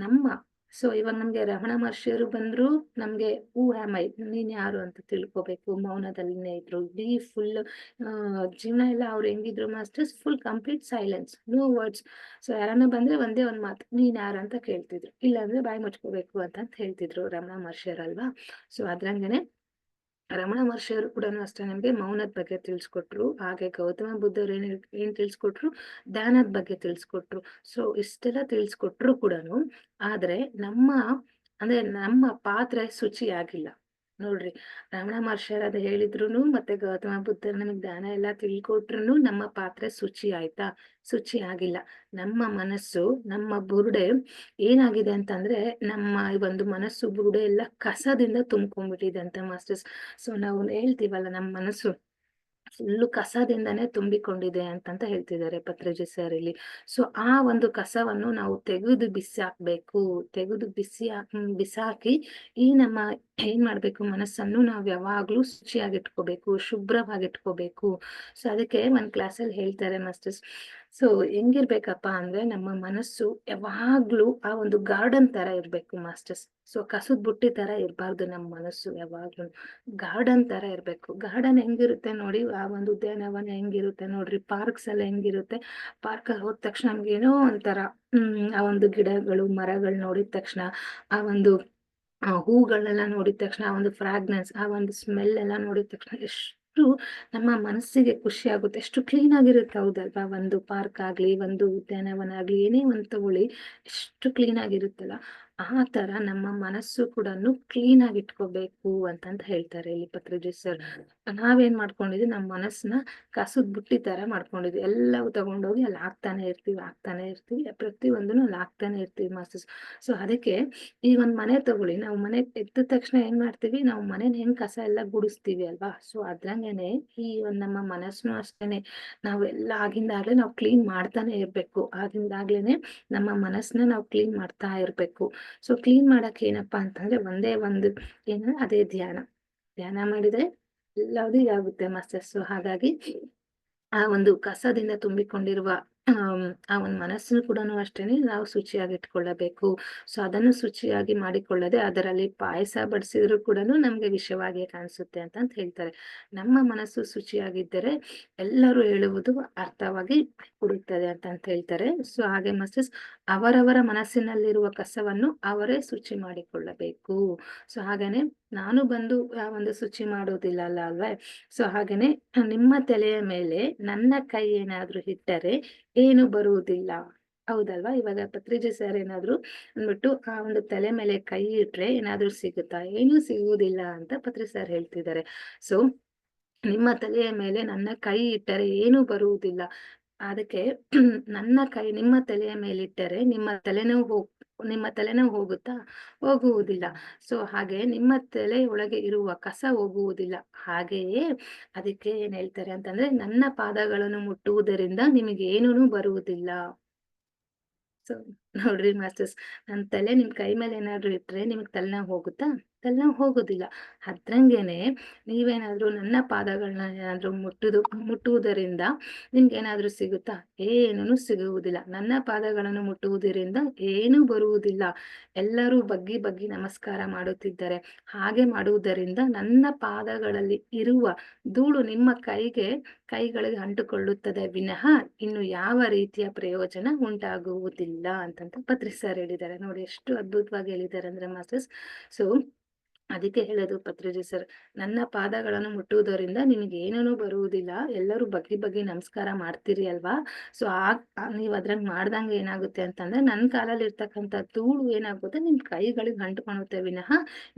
ನಮ್ಮ ಸೊ ಇವಾಗ ನಮ್ಗೆ ರಮಣ ಮಹರ್ಷಿಯವರು ಬಂದ್ರು, ನಮ್ಗೆ ಹೂ ಆಮ್ ಐ, ನೀನ್ ಯಾರು ಅಂತ ತಿಳ್ಕೊಬೇಕು. ಮೌನದಲ್ಲಿನೇ ಇದ್ರು ಇಡೀ ಫುಲ್ ಜೀವನ ಎಲ್ಲ. ಅವ್ರು ಹೆಂಗಿದ್ರು masters? Full complete silence, no words. So ಯಾರನ್ನ ಬಂದ್ರೆ ಒಂದೇ ಒಂದ್ ಮಾತು, ನೀನ್ ಯಾರು ಅಂತ ಕೇಳ್ತಿದ್ರು. ಇಲ್ಲಾಂದ್ರೆ ಬಾಯಿ ಮುಚ್ಕೋಬೇಕು ಅಂತ ಹೇಳ್ತಿದ್ರು ರಮಣ ಮಹರ್ಷಿಯರಲ್ವಾ? ಸೊ ಅದ್ರಂಗೆನೆ ರಮಣ ಮಹರ್ಷಿಯವರು ಕೂಡ ಅಷ್ಟೇ ನಮ್ಗೆ ಮೌನದ ಬಗ್ಗೆ ತಿಳಿಸ್ಕೊಟ್ರು. ಹಾಗೆ ಗೌತಮ ಬುದ್ಧರು ಏನ್ ತಿಳಿಸ್ಕೊಟ್ರು? ಧ್ಯಾನದ ಬಗ್ಗೆ ತಿಳಿಸ್ಕೊಟ್ರು. ಸೊ ಇಷ್ಟೆಲ್ಲ ತಿಳಿಸ್ಕೊಟ್ರು ಕೂಡನು ಆದ್ರೆ ಅಂದ್ರೆ ನಮ್ಮ ಪಾತ್ರೆ ಶುಚಿ ಆಗಿಲ್ಲ ನೋಡ್ರಿ. ರಮಣ ಮಹರ್ಷಿಯರು ಅದ್ ಹೇಳಿದ್ರುನು ಮತ್ತೆ ಗೌತಮ ಬುದ್ಧರು ನಮಗ್ ಧ್ಯಾನ ಎಲ್ಲಾ ತಿಳ್ಕೊಟ್ರುನು ನಮ್ಮ ಪಾತ್ರೆ ಶುಚಿ ಆಯ್ತಾ? ಶುಚಿ ಆಗಿಲ್ಲ. ನಮ್ಮ ಮನಸ್ಸು, ನಮ್ಮ ಬುರುಡೆ ಏನಾಗಿದೆ ಅಂತಂದ್ರೆ, ನಮ್ಮ ಈ ಒಂದು ಮನಸ್ಸು ಬುರುಡೆ ಎಲ್ಲ ಕಸದಿಂದ ತುಂಬ್ಕೊಂಡ್ಬಿಟ್ಟಿದೆ ಅಂತ ಮಾಸ್ಟರ್ಸ್. ಸೊ ನಾವು ಹೇಳ್ತೀವಲ್ಲ, ನಮ್ಮ ಮನಸ್ಸು ಫುಲ್ಲು ಕಸದಿಂದಾನೇ ತುಂಬಿಕೊಂಡಿದೆ ಅಂತಂತ ಹೇಳ್ತಿದ್ದಾರೆ ಪತ್ರಿಜಿ ಸರ್ ಇಲ್ಲಿ. ಸೊ ಆ ಒಂದು ಕಸವನ್ನು ನಾವು ತೆಗೆದು ಬಿಸಾಕ್ಬೇಕು. ತೆಗೆದು ಬಿಸಾಕಿ ಈ ನಮ್ಮ ಏನ್ ಮಾಡ್ಬೇಕು, ಮನಸ್ಸನ್ನು ನಾವ್ ಯಾವಾಗ್ಲೂ ಶುಚಿಯಾಗಿಟ್ಕೋಬೇಕು, ಶುಭ್ರವಾಗಿಟ್ಕೋಬೇಕು. ಸೊ ಅದಕ್ಕೆ ಒಂದ್ ಕ್ಲಾಸಲ್ಲಿ ಹೇಳ್ತಾರೆ ಮಾಸ್ಟರ್ಸ್, ಸೊ ಹೆಂಗಿರ್ಬೇಕಪ್ಪ ಅಂದ್ರೆ ನಮ್ಮ ಮನಸ್ಸು ಯಾವಾಗ್ಲೂ ಆ ಒಂದು ಗಾರ್ಡನ್ ತರ ಇರ್ಬೇಕು ಮಾಸ್ಟರ್ಸ್. ಸೊ ಕಸದ ಬುಟ್ಟಿ ತರ ಇರ್ಬಾರ್ದು ನಮ್ಮ ಮನಸ್ಸು, ಯಾವಾಗ್ಲೂ ಗಾರ್ಡನ್ ತರ ಇರ್ಬೇಕು. ಗಾರ್ಡನ್ ಹೆಂಗಿರುತ್ತೆ ನೋಡಿ, ಆ ಒಂದು ಉದ್ಯಾನವನ ಹೆಂಗಿರುತ್ತೆ ನೋಡ್ರಿ, ಪಾರ್ಕ್ಸ್ ಎಲ್ಲ ಹೆಂಗಿರುತ್ತೆ. ಪಾರ್ಕ್ ಅಲ್ಲಿ ಹೋದ ತಕ್ಷಣ ನಮ್ಗೆ ಏನೋ ಒಂಥರ ಆ ಒಂದು ಗಿಡಗಳು ಮರಗಳು ನೋಡಿದ ತಕ್ಷಣ, ಆ ಒಂದು ಹೂಗಳನ್ನೆಲ್ಲ ನೋಡಿದ ತಕ್ಷಣ, ಆ ಒಂದು ಫ್ರಾಗ್ನೆನ್ಸ್, ಆ ಒಂದು ಸ್ಮೆಲ್ ಎಲ್ಲ ನೋಡಿದ ತಕ್ಷಣ ಎಷ್ಟು ನಮ್ಮ ಮನಸ್ಸಿಗೆ ಖುಷಿ ಆಗುತ್ತೆ. ಎಷ್ಟು ಕ್ಲೀನ್ ಆಗಿರುತ್ತೆ ಹೌದಲ್ವಾ? ಒಂದು ಪಾರ್ಕ್ ಆಗ್ಲಿ, ಒಂದು ಉದ್ಯಾನವನ ಆಗ್ಲಿ, ಏನೇ ಒಂದು ತಗೊಳ್ಳಿ, ಎಷ್ಟು ಕ್ಲೀನ್ ಆಗಿರುತ್ತಲ್ಲ. ಆ ತರ ನಮ್ಮ ಮನಸ್ಸು ಕೂಡನು ಕ್ಲೀನ್ ಆಗಿ ಇಟ್ಕೋಬೇಕು ಅಂತಂತ ಹೇಳ್ತಾರೆ ಇಲ್ಲಿ ಪತ್ರಿಜಿ ಸರ್. ನಾವೇನ್ ಮಾಡ್ಕೊಂಡಿದ್ವಿ, ನಮ್ಮ ಮನಸ್ಸನ್ನ ಕಸದ ಬುಟ್ಟಿ ತರ ಮಾಡ್ಕೊಂಡಿದ್ವಿ. ಎಲ್ಲವೂ ತಗೊಂಡೋಗಿ ಅಲ್ಲಿ ಹಾಕ್ತಾನೆ ಇರ್ತೀವಿ. ಪ್ರತಿಯೊಂದನ್ನು ಅಲ್ಲಿ ಹಾಕ್ತಾನೆ ಇರ್ತೀವಿ ಮಾಸ್ಟರ್ಸ್. ಸೊ ಅದಕ್ಕೆ ಈ ಒಂದ್ ಮನೆ ತಗೊಳ್ಳಿ, ನಾವು ಮನೆ ಎದ್ದ ತಕ್ಷಣ ಏನ್ ಮಾಡ್ತೀವಿ, ನಾವು ಮನೇನ ಹೆಂಗ್ ಕಸ ಎಲ್ಲ ಗುಡಿಸ್ತೀವಿ ಅಲ್ವಾ? ಸೊ ಅದ್ರಂಗೆನೆ ಈ ಒಂದ್ ನಮ್ಮ ಮನಸ್ಸುನು ಅಷ್ಟೇನೆ, ನಾವೆಲ್ಲ ಆಗಿಂದಾಗ್ಲೇ ನಾವು ಕ್ಲೀನ್ ಮಾಡ್ತಾನೆ ಇರ್ಬೇಕು. ಆಗಿಂದಾಗ್ಲೇನೆ ನಮ್ಮ ಮನಸ್ಸನ್ನ ನಾವು ಕ್ಲೀನ್ ಮಾಡ್ತಾ ಇರ್ಬೇಕು. ಸೊ ಕ್ಲೀನ್ ಮಾಡಕ್ ಏನಪ್ಪಾ ಅಂತಂದ್ರೆ ಒಂದೇ ಒಂದು ಏನು, ಅದೇ ಧ್ಯಾನ. ಧ್ಯಾನ ಮಾಡಿದ್ರೆ ಎಲ್ಲವೂ ಇದಾಗುತ್ತೆ ಮಾಸ್ಟರ್ಸ್. ಸೊ ಹಾಗಾಗಿ ಆ ಒಂದು ಕಸದಿಂದ ತುಂಬಿಕೊಂಡಿರುವ ಆ ಒಂದು ಮನಸ್ಸನ್ನು ಕೂಡನು ಅಷ್ಟೇನೆ ನಾವು ಶುಚಿಯಾಗಿ ಇಟ್ಕೊಳ್ಳಬೇಕು. ಸೊ ಅದನ್ನು ಶುಚಿಯಾಗಿ ಮಾಡಿಕೊಳ್ಳದೆ ಅದರಲ್ಲಿ ಪಾಯಸ ಬಡಿಸಿದ್ರು ಕೂಡನು ನಮ್ಗೆ ವಿಷವಾಗಿಯೇ ಕಾಣಿಸುತ್ತೆ ಅಂತ ಹೇಳ್ತಾರೆ. ನಮ್ಮ ಮನಸ್ಸು ಶುಚಿಯಾಗಿದ್ದರೆ ಎಲ್ಲರೂ ಹೇಳುವುದು ಅರ್ಥವಾಗಿ ಕೊಡುತ್ತದೆ ಅಂತ ಹೇಳ್ತಾರೆ. ಸೊ ಹಾಗೆ ಮಾಸ್ಟರ್ಸ್, ಅವರವರ ಮನಸ್ಸಿನಲ್ಲಿರುವ ಕಸವನ್ನು ಅವರೇ ಶುಚಿ ಮಾಡಿಕೊಳ್ಳಬೇಕು. ಸೊ ಹಾಗೇನೆ ನಾನು ಬಂದು ಒಂದು ಶುಚಿ ಮಾಡೋದಿಲ್ಲ ಅಲ್ವೇ? ಸೊ ಹಾಗೇನೆ ನಿಮ್ಮ ತಲೆಯ ಮೇಲೆ ನನ್ನ ಕೈ ಏನಾದ್ರೂ ಇಟ್ಟರೆ ಏನು ಬರುವುದಿಲ್ಲ. ಹೌದಲ್ವಾ? ಇವಾಗ ಪತ್ರಿಜಿ ಸರ್ ಏನಾದ್ರು ಅಂದ್ಬಿಟ್ಟು ಆ ಒಂದು ತಲೆ ಮೇಲೆ ಕೈ ಇಟ್ರೆ ಏನಾದ್ರೂ ಸಿಗುತ್ತಾ? ಏನೂ ಸಿಗುವುದಿಲ್ಲ ಅಂತ ಪತ್ರಿ ಸರ್ ಹೇಳ್ತಿದ್ದಾರೆ. ಸೊ ನಿಮ್ಮ ತಲೆಯ ಮೇಲೆ ನನ್ನ ಕೈ ಇಟ್ಟರೆ ಏನೂ ಬರುವುದಿಲ್ಲ. ಅದಕ್ಕೆ ನನ್ನ ಕೈ ನಿಮ್ಮ ತಲೆಯ ಮೇಲಿಟ್ಟರೆ ನಿಮ್ಮ ತಲೆನೋವು ಹೋಗುತ್ತಾ? ಹೋಗುವುದಿಲ್ಲ. ಸೊ ಹಾಗೆ ನಿಮ್ಮ ತಲೆಯೊಳಗೆ ಇರುವ ಕಸ ಹೋಗುವುದಿಲ್ಲ. ಹಾಗೆಯೇ ಅದಕ್ಕೆ ಏನ್ ಹೇಳ್ತಾರೆ ಅಂತಂದ್ರೆ, ನನ್ನ ಪಾದಗಳನ್ನು ಮುಟ್ಟುವುದರಿಂದ ನಿಮಗೇನೂನು ಬರುವುದಿಲ್ಲ. ಸೊ ನೋಡ್ರಿ ಮಾಸ್ಟರ್ಸ್, ನನ್ ತಲೆ ನಿಮ್ ಕೈ ಮೇಲೆ ಏನಾದ್ರು ಇಟ್ರೆ ನಿಮಗ್ ತಲೆನೋವು ಹೋಗುತ್ತಾ? ತಲೆನೋವು ಹೋಗೋದಿಲ್ಲ. ಅದ್ರಂಗೆನೆ ನೀವೇನಾದ್ರೂ ನನ್ನ ಪಾದಗಳನ್ನ ಏನಾದ್ರೂ ಮುಟ್ಟುವುದರಿಂದ ನಿಮ್ಗೇನಾದ್ರೂ ಸಿಗುತ್ತಾ? ಏನೂ ಸಿಗುವುದಿಲ್ಲ. ನನ್ನ ಪಾದಗಳನ್ನು ಮುಟ್ಟುವುದರಿಂದ ಏನೂ ಬರುವುದಿಲ್ಲ. ಎಲ್ಲರೂ ಬಗ್ಗಿ ಬಗ್ಗಿ ನಮಸ್ಕಾರ ಮಾಡುತ್ತಿದ್ದಾರೆ. ಹಾಗೆ ಮಾಡುವುದರಿಂದ ನನ್ನ ಪಾದಗಳಲ್ಲಿ ಇರುವ ಧೂಳು ನಿಮ್ಮ ಕೈಗಳಿಗೆ ಅಂಟುಕೊಳ್ಳುತ್ತದೆ ವಿನಃ ಇನ್ನು ಯಾವ ರೀತಿಯ ಪ್ರಯೋಜನ ಉಂಟಾಗುವುದಿಲ್ಲ ಅಂತಂತ ಪತ್ರಿ ಸರ್ ಹೇಳಿದ್ದಾರೆ. ನೋಡಿ ಎಷ್ಟು ಅದ್ಭುತವಾಗಿ ಹೇಳಿದ್ದಾರೆ ಅಂದ್ರೆ ಮಾಸ್ಟರ್ಸ್. ಸೊ ಅದಕ್ಕೆ ಹೇಳೋದು ಪತ್ರಿಜಿ ಸರ್, ನನ್ನ ಪಾದಗಳನ್ನು ಮುಟ್ಟುವುದರಿಂದ ನಿಮಗೆ ಏನೂ ಬರುವುದಿಲ್ಲ. ಎಲ್ಲರೂ ಬಗ್ಗಿ ಬಗ್ಗಿ ನಮಸ್ಕಾರ ಮಾಡ್ತೀರಿ ಅಲ್ವಾ? ಸೊ ನೀವ್ ಅದ್ರಂಗ್ ಮಾಡ್ದಂಗೆ ಏನಾಗುತ್ತೆ ಅಂತಂದ್ರೆ, ನನ್ನ ಕಾಲಲ್ಲಿ ಇರ್ತಕ್ಕಂಥ ಧೂಳು ಏನಾಗುತ್ತೆ ನಿಮ್ ಕೈಗಳಿಗೆ ಅಂಟ್ಕೊಳುತ್ತೆ ವಿನಃ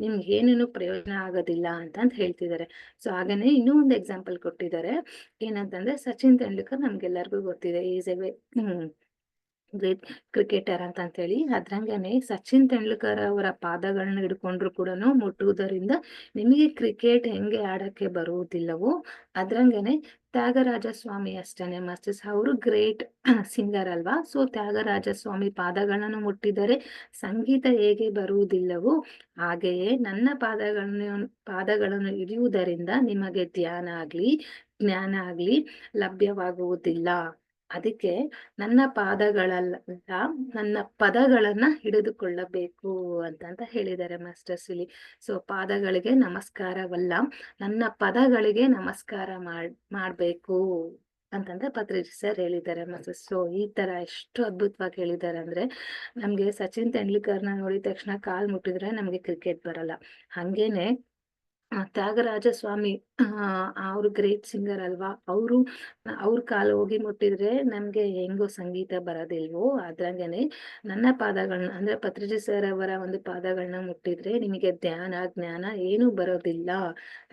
ನಿಮ್ಗೆ ಏನೇನು ಪ್ರಯೋಜನ ಆಗೋದಿಲ್ಲ ಅಂತ ಹೇಳ್ತಿದ್ದಾರೆ. ಸೊ ಹಾಗೇನೆ ಇನ್ನೂ ಒಂದು ಎಕ್ಸಾಂಪಲ್ ಕೊಟ್ಟಿದ್ದಾರೆ. ಏನಂತಂದ್ರೆ, ಸಚಿನ್ ತೆಂಡೂಲ್ಕರ್ ನಮ್ಗೆಲ್ಲರಿಗೂ ಗೊತ್ತಿದೆ. ಈಸ್ ಎ ಗ್ರೇಟ್ ಕ್ರಿಕೆಟರ್ ಅಂತ ಹೇಳಿ. ಅದ್ರಂಗೆನೆ ಸಚಿನ್ ತೆಂಡೂಲ್ಕರ್ ಅವರ ಪಾದಗಳನ್ನ ಹಿಡ್ಕೊಂಡ್ರು ಕೂಡನು ಮುಟ್ಟುವುದರಿಂದ ನಿಮಗೆ ಕ್ರಿಕೆಟ್ ಹೆಂಗೆ ಆಡಕ್ಕೆ ಬರುವುದಿಲ್ಲವೋ ಅದ್ರಂಗೆನೆ ತ್ಯಾಗರಾಜ ಸ್ವಾಮಿ ಅಷ್ಟೇನೆ ಮಾಸ್ಟರ್ಸ್. ಅವರು ಗ್ರೇಟ್ ಸಿಂಗರ್ ಅಲ್ವಾ? ಸೊ ತ್ಯಾಗರಾಜ ಸ್ವಾಮಿ ಪಾದಗಳನ್ನು ಮುಟ್ಟಿದರೆ ಸಂಗೀತ ಹೇಗೆ ಬರುವುದಿಲ್ಲವೋ ಹಾಗೆಯೇ ನನ್ನ ಪಾದಗಳನ್ನು ಹಿಡಿಯುವುದರಿಂದ ನಿಮಗೆ ಧ್ಯಾನ ಆಗ್ಲಿ ಜ್ಞಾನ ಆಗ್ಲಿ ಲಭ್ಯವಾಗುವುದಿಲ್ಲ. ಅದಕ್ಕೆ ನನ್ನ ನನ್ನ ಪದಗಳನ್ನ ಹಿಡಿದುಕೊಳ್ಳಬೇಕು ಅಂತ ಹೇಳಿದ್ದಾರೆ ಮಾಸ್ಟರ್ಸ್ ಇಲ್ಲಿ. ಸೊ ಪಾದಗಳಿಗೆ ನಮಸ್ಕಾರವಲ್ಲ, ನನ್ನ ಪದಗಳಿಗೆ ನಮಸ್ಕಾರ ಮಾಡ್ಬೇಕು ಅಂತಂದ್ರೆ ಪತ್ರಿಜಿ ಸರ್ ಹೇಳಿದ್ದಾರೆ ಮಾಸ್ಟರ್ಸ್. ಸೊ ಈ ತರ ಎಷ್ಟು ಅದ್ಭುತವಾಗಿ ಹೇಳಿದ್ದಾರೆ ಅಂದ್ರೆ, ನಮ್ಗೆ ಸಚಿನ್ ತೆಂಡೂಲ್ಕರ್ನ ನೋಡಿದ ತಕ್ಷಣ ಕಾಲ್ ಮುಟ್ಟಿದ್ರೆ ನಮ್ಗೆ ಕ್ರಿಕೆಟ್ ಬರಲ್ಲ. ಹಂಗೇನೆ ತ್ಯಾಗರಾಜ ಸ್ವಾಮಿ ಅವ್ರು ಗ್ರೇಟ್ ಸಿಂಗರ್ ಅಲ್ವಾ? ಅವ್ರ ಕಾಲು ಹೋಗಿ ಮುಟ್ಟಿದ್ರೆ ನಮ್ಗೆ ಹೆಂಗೋ ಸಂಗೀತ ಬರೋದಿಲ್ವೋ ಅದ್ರಂಗೆನೆ ನನ್ನ ಪಾದಗಳನ್ನ ಅಂದ್ರೆ ಪತ್ರಿಜಿ ಸರ್ ಅವರ ಒಂದು ಪಾದಗಳನ್ನ ಮುಟ್ಟಿದ್ರೆ ನಿಮಗೆ ಧ್ಯಾನ ಜ್ಞಾನ ಏನೂ ಬರೋದಿಲ್ಲ.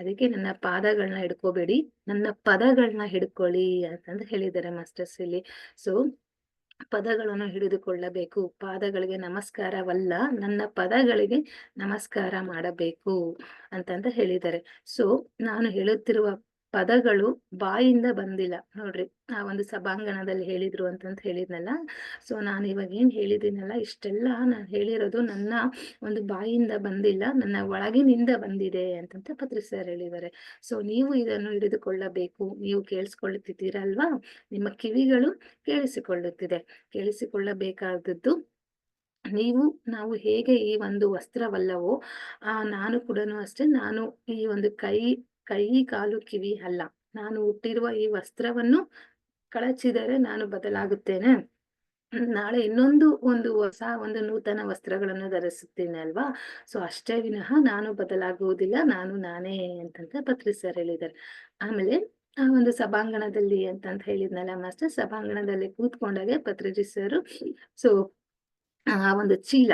ಅದಕ್ಕೆ ನನ್ನ ಪಾದಗಳನ್ನ ಹಿಡ್ಕೋಬೇಡಿ, ನನ್ನ ಪದಗಳನ್ನ ಹಿಡ್ಕೊಳ್ಳಿ ಅಂತಂದು ಹೇಳಿದ್ದಾರೆ ಮಾಸ್ಟರ್ಸ್ ಇಲ್ಲಿ. ಸೊ ಪದಗಳನ್ನು ಹಿಡಿದುಕೊಳ್ಳಬೇಕು. ಪಾದಗಳಿಗೆ ನಮಸ್ಕಾರವಲ್ಲ, ನನ್ನ ಪದಗಳಿಗೆ ನಮಸ್ಕಾರ ಮಾಡಬೇಕು ಅಂತಂತ ಹೇಳಿದ್ದಾರೆ. ಸೊ ನಾನು ಹೇಳುತ್ತಿರುವ ಪದಗಳು ಬಾಯಿಂದ ಬಂದಿಲ್ಲ ನೋಡ್ರಿ. ಆ ಒಂದು ಸಭಾಂಗಣದಲ್ಲಿ ಹೇಳಿದ್ರು ಅಂತಂತ ಹೇಳಿದ್ನಲ್ಲ. ಸೊ ನಾನು ಇವಾಗ ಏನ್ ಹೇಳಿದ್ದೀನಲ್ಲ, ಇಷ್ಟೆಲ್ಲ ನಾನು ಹೇಳಿರೋದು ನನ್ನ ಒಂದು ಬಾಯಿಂದ ಬಂದಿಲ್ಲ, ನನ್ನ ಒಳಗಿನಿಂದ ಬಂದಿದೆ ಅಂತಂತ ಪತ್ರಿ ಸರ್ ಹೇಳಿದ್ದಾರೆ. ಸೊ ನೀವು ಇದನ್ನು ಹಿಡಿದುಕೊಳ್ಳಬೇಕು. ನೀವು ಕೇಳಿಸ್ಕೊಳ್ಳುತ್ತಿದ್ದೀರಲ್ವಾ? ನಿಮ್ಮ ಕಿವಿಗಳು ಕೇಳಿಸಿಕೊಳ್ಳಬೇಕಾದದ್ದು ನಾವು ಹೇಗೆ ಈ ಒಂದು ವಸ್ತ್ರವಲ್ಲವೋ ನಾನು ಕೂಡನು ಅಷ್ಟೇ. ನಾನು ಈ ಒಂದು ಕೈ ಕಾಲು ಕಿವಿ ಅಲ್ಲ. ನಾನು ಹುಟ್ಟಿರುವ ಈ ವಸ್ತ್ರವನ್ನು ಕಳಚಿದರೆ ನಾನು ಬದಲಾಗುತ್ತೇನೆ. ನಾಳೆ ಒಂದು ಹೊಸ ಒಂದು ನೂತನ ವಸ್ತ್ರಗಳನ್ನು ಧರಿಸುತ್ತೇನೆ ಅಲ್ವಾ? ಸೊ ಅಷ್ಟೇ ವಿನಃ ನಾನು ಬದಲಾಗುವುದಿಲ್ಲ, ನಾನು ನಾನೇ ಅಂತಂತ ಪತ್ರಿ ಸರ್ ಹೇಳಿದ್ದಾರೆ. ಆಮೇಲೆ ಆ ಒಂದು ಸಭಾಂಗಣದಲ್ಲಿ ಅಂತಂತ ಹೇಳಿದ್ನಲ್ಲ ಮಾಸ್ಟರ್, ಸಭಾಂಗಣದಲ್ಲಿ ಕೂತ್ಕೊಂಡಾಗೆ ಪತ್ರಿಜಿ ಸರ್ ಸೊ ಆ ಒಂದು ಚೀಲ,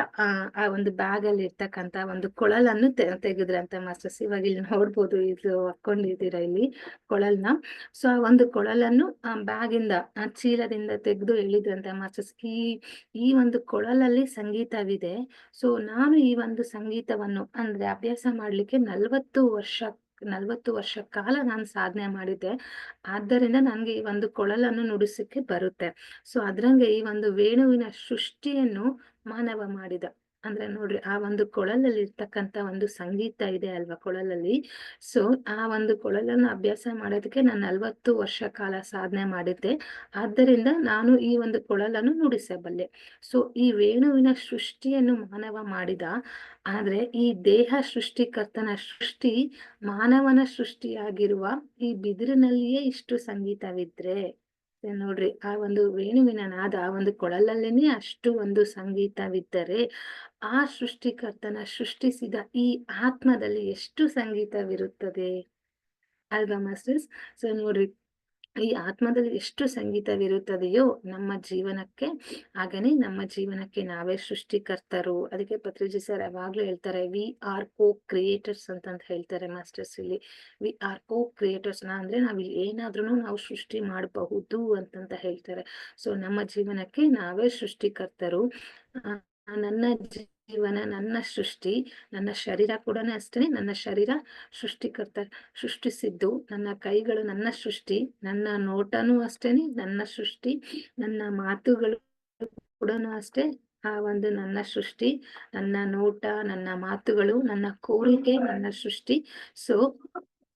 ಆ ಒಂದು ಬ್ಯಾಗ್ ಅಲ್ಲಿ ಇರ್ತಕ್ಕಂತ ಒಂದು ಕೊಳಲನ್ನು ತೆಗೆದ್ರಂತೆ ಮಾಸ್ಟರ್ಸ್. ಇವಾಗ ಇಲ್ಲಿ ನೋಡ್ಬೋದು, ಇದು ಹಾಕೊಂಡಿದ್ದೀರಾ ಇಲ್ಲಿ ಕೊಳಲ್ನ. ಸೊ ಆ ಒಂದು ಕೊಳಲನ್ನು ಆ ಬ್ಯಾಗ್ ಇಂದ, ಆ ಚೀಲದಿಂದ ತೆಗೆದು ಹೇಳಿದ್ರಂತೆ ಮಾಸ್ಟರ್ಸ್. ಈ ಒಂದು ಕೊಳಲಲ್ಲಿ ಸಂಗೀತವಿದೆ. ಸೊ ನಾನು ಈ ಒಂದು ಸಂಗೀತವನ್ನು ಅಂದ್ರೆ ಅಭ್ಯಾಸ ಮಾಡ್ಲಿಕ್ಕೆ 40 ವರ್ಷ ಕಾಲ ನಾನು ಸಾಧನೆ ಮಾಡಿದ್ದೆ. ಆದ್ದರಿಂದ ನನ್ಗೆ ಈ ಒಂದು ಕೊಳಲನ್ನು ನುಡಿಸಕ್ಕೆ ಬರುತ್ತೆ. ಸೊ ಅದ್ರಂಗೆ ಈ ಒಂದು ವೇಣುವಿನ ಸೃಷ್ಟಿಯನ್ನು ಮಾನವ ಮಾಡಿದ. ಅಂದ್ರೆ ನೋಡ್ರಿ, ಆ ಒಂದು ಕೊಳಲಲ್ಲಿ ಇರ್ತಕ್ಕಂತ ಒಂದು ಸಂಗೀತ ಇದೆ ಅಲ್ವಾ ಕೊಳಲಲ್ಲಿ. ಸೊ ಆ ಒಂದು ಕೊಳಲನ್ನು ಅಭ್ಯಾಸ ಮಾಡೋದಕ್ಕೆ ನಾನು 40 ವರ್ಷ ಕಾಲ ಸಾಧನೆ ಮಾಡಿದ್ದೆ. ಆದ್ದರಿಂದ ನಾನು ಈ ಒಂದು ಕೊಳಲನ್ನು ನುಡಿಸಬಲ್ಲೆ. ಸೊ ಈ ವೇಣುವಿನ ಸೃಷ್ಟಿಯನ್ನು ಮಾನವ ಮಾಡಿದ. ಆದ್ರೆ ಈ ದೇಹ ಸೃಷ್ಟಿಕರ್ತನ ಸೃಷ್ಟಿ ಮಾನವನ ಸೃಷ್ಟಿಯಾಗಿರುವ ಈ ಬಿದಿರಿನಲ್ಲಿಯೇ ಇಷ್ಟು ಸಂಗೀತವಿದ್ರೆ, ನೋಡ್ರಿ, ಆ ಒಂದು ವೇಣುವಿನ ನಾದ, ಆ ಒಂದು ಕೊಳಲಲ್ಲೇನೆ ಅಷ್ಟು ಒಂದು ಸಂಗೀತವಿದ್ದರೆ, ಆ ಸೃಷ್ಟಿಕರ್ತನ ಸೃಷ್ಟಿಸಿದ ಈ ಆತ್ಮದಲ್ಲಿ ಎಷ್ಟು ಸಂಗೀತವಿರುತ್ತದೆ ಅಲ್ವಾ ಮಾಸ್ಟರ್ಸ್? ಸೊ ನೋಡ್ರಿ, ಈ ಆತ್ಮದಲ್ಲಿ ಎಷ್ಟು ಸಂಗೀತವಿರುತ್ತದೆಯೋ ನಮ್ಮ ಜೀವನಕ್ಕೆ, ಹಾಗೇನೆ ನಮ್ಮ ಜೀವನಕ್ಕೆ ನಾವೇ ಸೃಷ್ಟಿಕರ್ತರು. ಅದಕ್ಕೆ ಪತ್ರಿಜಿ ಸರ್ ಯಾವಾಗ್ಲೂ ಹೇಳ್ತಾರೆ, ವಿ ಆರ್ ಕೋ ಕ್ರಿಯೇಟರ್ಸ್ ಅಂತ ಹೇಳ್ತಾರೆ ಮಾಸ್ಟರ್ಸ್. ಇಲ್ಲಿ ವಿ ಆರ್ ಕೋ ಕ್ರಿಯೇಟರ್ಸ್ ಅಂದ್ರೆ ನಾವ್ ಏನಾದ್ರೂ ನಾವು ಸೃಷ್ಟಿ ಮಾಡಬಹುದು ಅಂತಂತ ಹೇಳ್ತಾರೆ. ಸೊ ನಮ್ಮ ಜೀವನಕ್ಕೆ ನಾವೇ ಸೃಷ್ಟಿಕರ್ತರು. ನನ್ನ ಜೀವನ ನನ್ನ ಸೃಷ್ಟಿ, ನನ್ನ ಶರೀರ ಕೂಡ ಅಷ್ಟೇ. ನನ್ನ ಶರೀರ ಸೃಷ್ಟಿಕರ್ತ ಸೃಷ್ಟಿಸಿದ್ದು, ನನ್ನ ಕೈಗಳು ನನ್ನ ಸೃಷ್ಟಿ, ನನ್ನ ನೋಟನೂ ಅಷ್ಟೇನೆ ನನ್ನ ಸೃಷ್ಟಿ, ನನ್ನ ಮಾತುಗಳು ಕೂಡ ಅಷ್ಟೇ ಆ ಒಂದು ನನ್ನ ಸೃಷ್ಟಿ, ನನ್ನ ನೋಟ, ನನ್ನ ಮಾತುಗಳು, ನನ್ನ ಕೋರಿಕೆ ನನ್ನ ಸೃಷ್ಟಿ. ಸೊ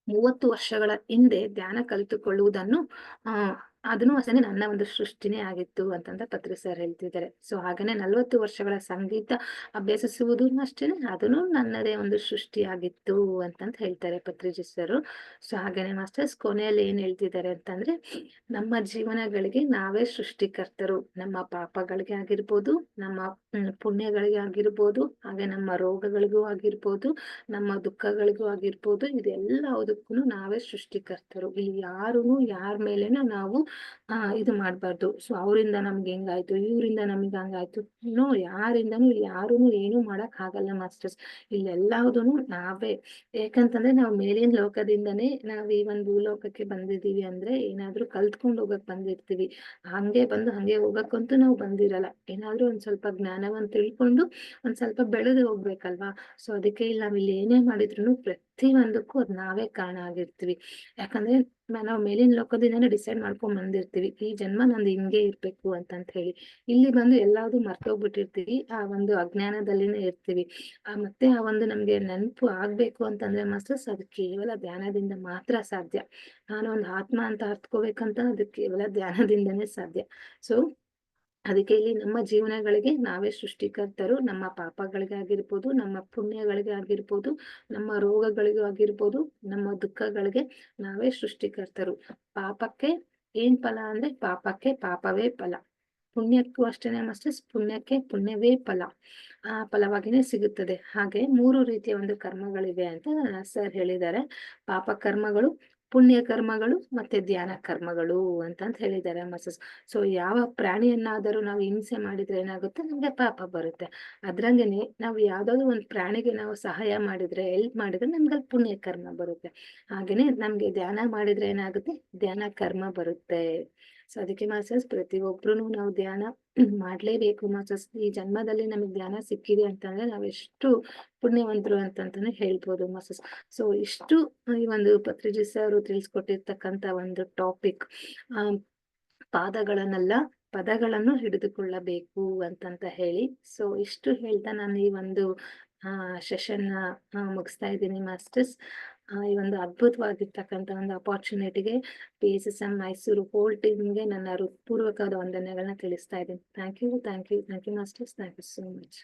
30 ವರ್ಷಗಳ ಹಿಂದೆ ಧ್ಯಾನ ಕಲಿತುಕೊಳ್ಳುವುದನ್ನು ಅದನ್ನು ಅಷ್ಟೇ ನನ್ನ ಒಂದು ಸೃಷ್ಟಿನೇ ಆಗಿತ್ತು ಅಂತಂತ ಪತ್ರಿ ಸರ್ ಹೇಳ್ತಿದ್ದಾರೆ. ಸೊ ಹಾಗೇನೆ 40 ವರ್ಷಗಳ ಸಂಗೀತ ಅಭ್ಯಸಿಸುವುದು ಅಷ್ಟೇನೆ, ಅದನ್ನು ನನ್ನದೇ ಒಂದು ಸೃಷ್ಟಿಯಾಗಿತ್ತು ಅಂತಂತ ಹೇಳ್ತಾರೆ ಪತ್ರಿಜಿ ಸರ್. ಸೊ ಹಾಗೇನೆ ಮಾಸ್ಟರ್ಸ್ ಕೊನೆಯಲ್ಲಿ ಏನ್ ಹೇಳ್ತಿದ್ದಾರೆ ಅಂತಂದ್ರೆ, ನಮ್ಮ ಜೀವನಗಳಿಗೆ ನಾವೇ ಸೃಷ್ಟಿಕರ್ತರು. ನಮ್ಮ ಪಾಪಗಳಿಗೆ ಆಗಿರ್ಬೋದು, ನಮ್ಮ ಪುಣ್ಯಗಳಿಗೆ ಆಗಿರ್ಬೋದು, ಹಾಗೆ ನಮ್ಮ ರೋಗಗಳಿಗೂ ಆಗಿರ್ಬೋದು, ನಮ್ಮ ದುಃಖಗಳಿಗೂ ಆಗಿರ್ಬೋದು, ಇದೆಲ್ಲದಕ್ಕೂ ನಾವೇ ಸೃಷ್ಟಿಕರ್ತರು. ಇಲ್ಲಿ ಯಾರ ಮೇಲೇನ ನಾವು ಇದು ಮಾಡ್ಬಾರ್ದು. ಸೊ ಅವರಿಂದ ನಮ್ಗೆ ಹೆಂಗಾಯ್ತು, ಇವರಿಂದ ನಮ್ಗೆ ಹಂಗಾಯ್ತು, ಯಾರಿಂದನೂ ಯಾರೂನು ಏನು ಮಾಡಕ್ ಆಗಲ್ಲ ಮಾಸ್ಟರ್ಸ್. ಇಲ್ಲೆಲ್ಲದನ್ನು ನಾವೇ. ಯಾಕಂತಂದ್ರೆ ನಾವು ಮೇಲಿನ ಲೋಕದಿಂದನೇ ನಾವ್ ಈ ಒಂದು ಭೂಲೋಕಕ್ಕೆ ಬಂದಿದೀವಿ ಅಂದ್ರೆ ಏನಾದ್ರೂ ಕಲ್ತ್ಕೊಂಡ್ ಹೋಗಕ್ ಬಂದಿರ್ತೀವಿ. ಹಂಗೆ ಬಂದು ಹಂಗೆ ಹೋಗಕ್ಕಂತೂ ನಾವು ಬಂದಿರಲ್ಲ. ಏನಾದ್ರೂ ಒಂದ್ ಸ್ವಲ್ಪ ಜ್ಞಾನವನ್ನ ತಿಳ್ಕೊಂಡು ಒಂದ್ ಸ್ವಲ್ಪ ಬೆಳೆದು ಹೋಗ್ಬೇಕಲ್ವಾ. ಸೊ ಅದಕ್ಕೆ ನಾವ್ ಇಲ್ಲಿ ಏನೇ ಮಾಡಿದ್ರು ಪ್ರತಿ ಒಂದಕ್ಕೂ ಅದ್ ನಾವೇ ಕಾರಣ ಆಗಿರ್ತೀವಿ. ಯಾಕಂದ್ರೆ ನಾವು ಮೇಲಿನ ಲೋಕದಿಂದಾನೇ ಡಿಸೈಡ್ ಮಾಡ್ಕೊಂಡ್ ಬಂದಿರ್ತೀವಿ, ಈ ಜನ್ಮ ನಂದು ಹಿಂಗೆ ಇರ್ಬೇಕು ಅಂತ ಹೇಳಿ. ಇಲ್ಲಿ ಬಂದು ಎಲ್ಲಾವ್ದು ಮರ್ತೋಗ್ಬಿಟ್ಟಿರ್ತೀವಿ, ಆ ಒಂದು ಅಜ್ಞಾನದಲ್ಲಿನೇ ಇರ್ತೀವಿ. ಮತ್ತೆ ಆ ಒಂದು ನಮ್ಗೆ ನೆನಪು ಆಗ್ಬೇಕು ಅಂತಂದ್ರೆ ಮಾಸ್ಟರ್ಸ್, ಅದು ಕೇವಲ ಧ್ಯಾನದಿಂದ ಮಾತ್ರ ಸಾಧ್ಯ. ನಾನು ಒಂದು ಆತ್ಮ ಅಂತ ಅರ್ಥಕೋಬೇಕಂತ ಅದು ಕೇವಲ ಧ್ಯಾನದಿಂದನೇ ಸಾಧ್ಯ. ಸೊ ಅದಕ್ಕೆ ಇಲ್ಲಿ ನಮ್ಮ ಜೀವನಗಳಿಗೆ ನಾವೇ ಸೃಷ್ಟಿಕರ್ತರು. ನಮ್ಮ ಪಾಪಗಳಿಗೆ ಆಗಿರ್ಬೋದು, ನಮ್ಮ ಪುಣ್ಯಗಳಿಗೆ ಆಗಿರ್ಬೋದು, ನಮ್ಮ ರೋಗಗಳಿಗೂ ಆಗಿರ್ಬೋದು, ನಮ್ಮ ದುಃಖಗಳಿಗೆ ನಾವೇ ಸೃಷ್ಟಿಕರ್ತರು. ಪಾಪಕ್ಕೆ ಏನ್ ಫಲ ಅಂದ್ರೆ ಪಾಪಕ್ಕೆ ಪಾಪವೇ ಫಲ, ಪುಣ್ಯಕ್ಕೂ ಅಷ್ಟೇನೆ ಮಾಸ್ಟರ್ಸ್, ಪುಣ್ಯಕ್ಕೆ ಪುಣ್ಯವೇ ಫಲ, ಆ ಫಲವಾಗಿನೇ ಸಿಗುತ್ತದೆ. ಹಾಗೆ 3 ರೀತಿಯ ಒಂದು ಕರ್ಮಗಳಿವೆ ಅಂತ ಸರ್ ಹೇಳಿದ್ದಾರೆ. ಪಾಪ ಕರ್ಮಗಳು, ಪುಣ್ಯ ಕರ್ಮಗಳು, ಮತ್ತೆ ಧ್ಯಾನ ಕರ್ಮಗಳು ಅಂತ ಹೇಳಿದ್ದಾರೆ ಮಾಸ್ಟರ್ಸ್. ಸೊ ಯಾವ ಪ್ರಾಣಿಯನ್ನಾದರೂ ನಾವು ಹಿಂಸೆ ಮಾಡಿದ್ರೆ ಏನಾಗುತ್ತೆ, ನಮ್ಗೆ ಪಾಪ ಬರುತ್ತೆ. ಅದ್ರಂಗೆನೆ ನಾವು ಯಾವ್ದಾದ್ರು ಒಂದು ಪ್ರಾಣಿಗೆ ನಾವು ಸಹಾಯ ಮಾಡಿದ್ರೆ, ಹೆಲ್ಪ್ ಮಾಡಿದ್ರೆ ನಮ್ಗೆ ಅಲ್ಲಿ ಪುಣ್ಯ ಕರ್ಮ ಬರುತ್ತೆ. ಹಾಗೇನೆ ನಮ್ಗೆ ಧ್ಯಾನ ಮಾಡಿದ್ರೆ ಏನಾಗುತ್ತೆ, ಧ್ಯಾನ ಕರ್ಮ ಬರುತ್ತೆ. ಸೊ ಅದಕ್ಕೆ ಮಾಸ್ಟರ್ಸ್ ಪ್ರತಿಯೊಬ್ರು ನಾವು ಧ್ಯಾನ ಮಾಡ್ಲೇಬೇಕು ಮಾಸ್ಟರ್ಸ್. ಈ ಜನ್ಮದಲ್ಲಿ ನಮಗೆ ಧ್ಯಾನ ಸಿಕ್ಕಿದೆ ಅಂತಂದ್ರೆ ನಾವ್ ಎಷ್ಟು ಪುಣ್ಯವಂತರು ಅಂತಂತಾನೆ ಹೇಳ್ಬೋದು ಮಾಸ್ಟರ್ಸ್. ಸೊ ಇಷ್ಟು ಈ ಒಂದು ಪತ್ರಿಜಿ ಸರ್ ತಿಳಿಸ್ಕೊಟ್ಟಿರ್ತಕ್ಕಂತ ಒಂದು ಟಾಪಿಕ್, ಪಾದಗಳನ್ನೆಲ್ಲ ಪದಗಳನ್ನು ಹಿಡಿದುಕೊಳ್ಳಬೇಕು ಅಂತಂತ ಹೇಳಿ. ಸೊ ಇಷ್ಟು ಹೇಳ್ತಾ ನಾನು ಈ ಒಂದು ಸೆಷನ್ ಮುಗಿಸ್ತಾ ಇದ್ದೀನಿ ಮಾಸ್ಟರ್ಸ್. ಈ ಒಂದು ಅದ್ಭುತವಾಗಿರ್ತಕ್ಕಂಥ ಒಂದು ಅಪಾರ್ಚುನಿಟಿಗೆ PSSM ಮೈಸೂರು ಹೋಲ್ ಟೀಮ್ಗೆ ನನ್ನ ಹೃತ್ಪೂರ್ವಕವಾದ ವಂದನೆಗಳನ್ನ ತಿಳಿಸ್ತಾ ಇದ್ದೀನಿ. Thank you masters, thank you so much.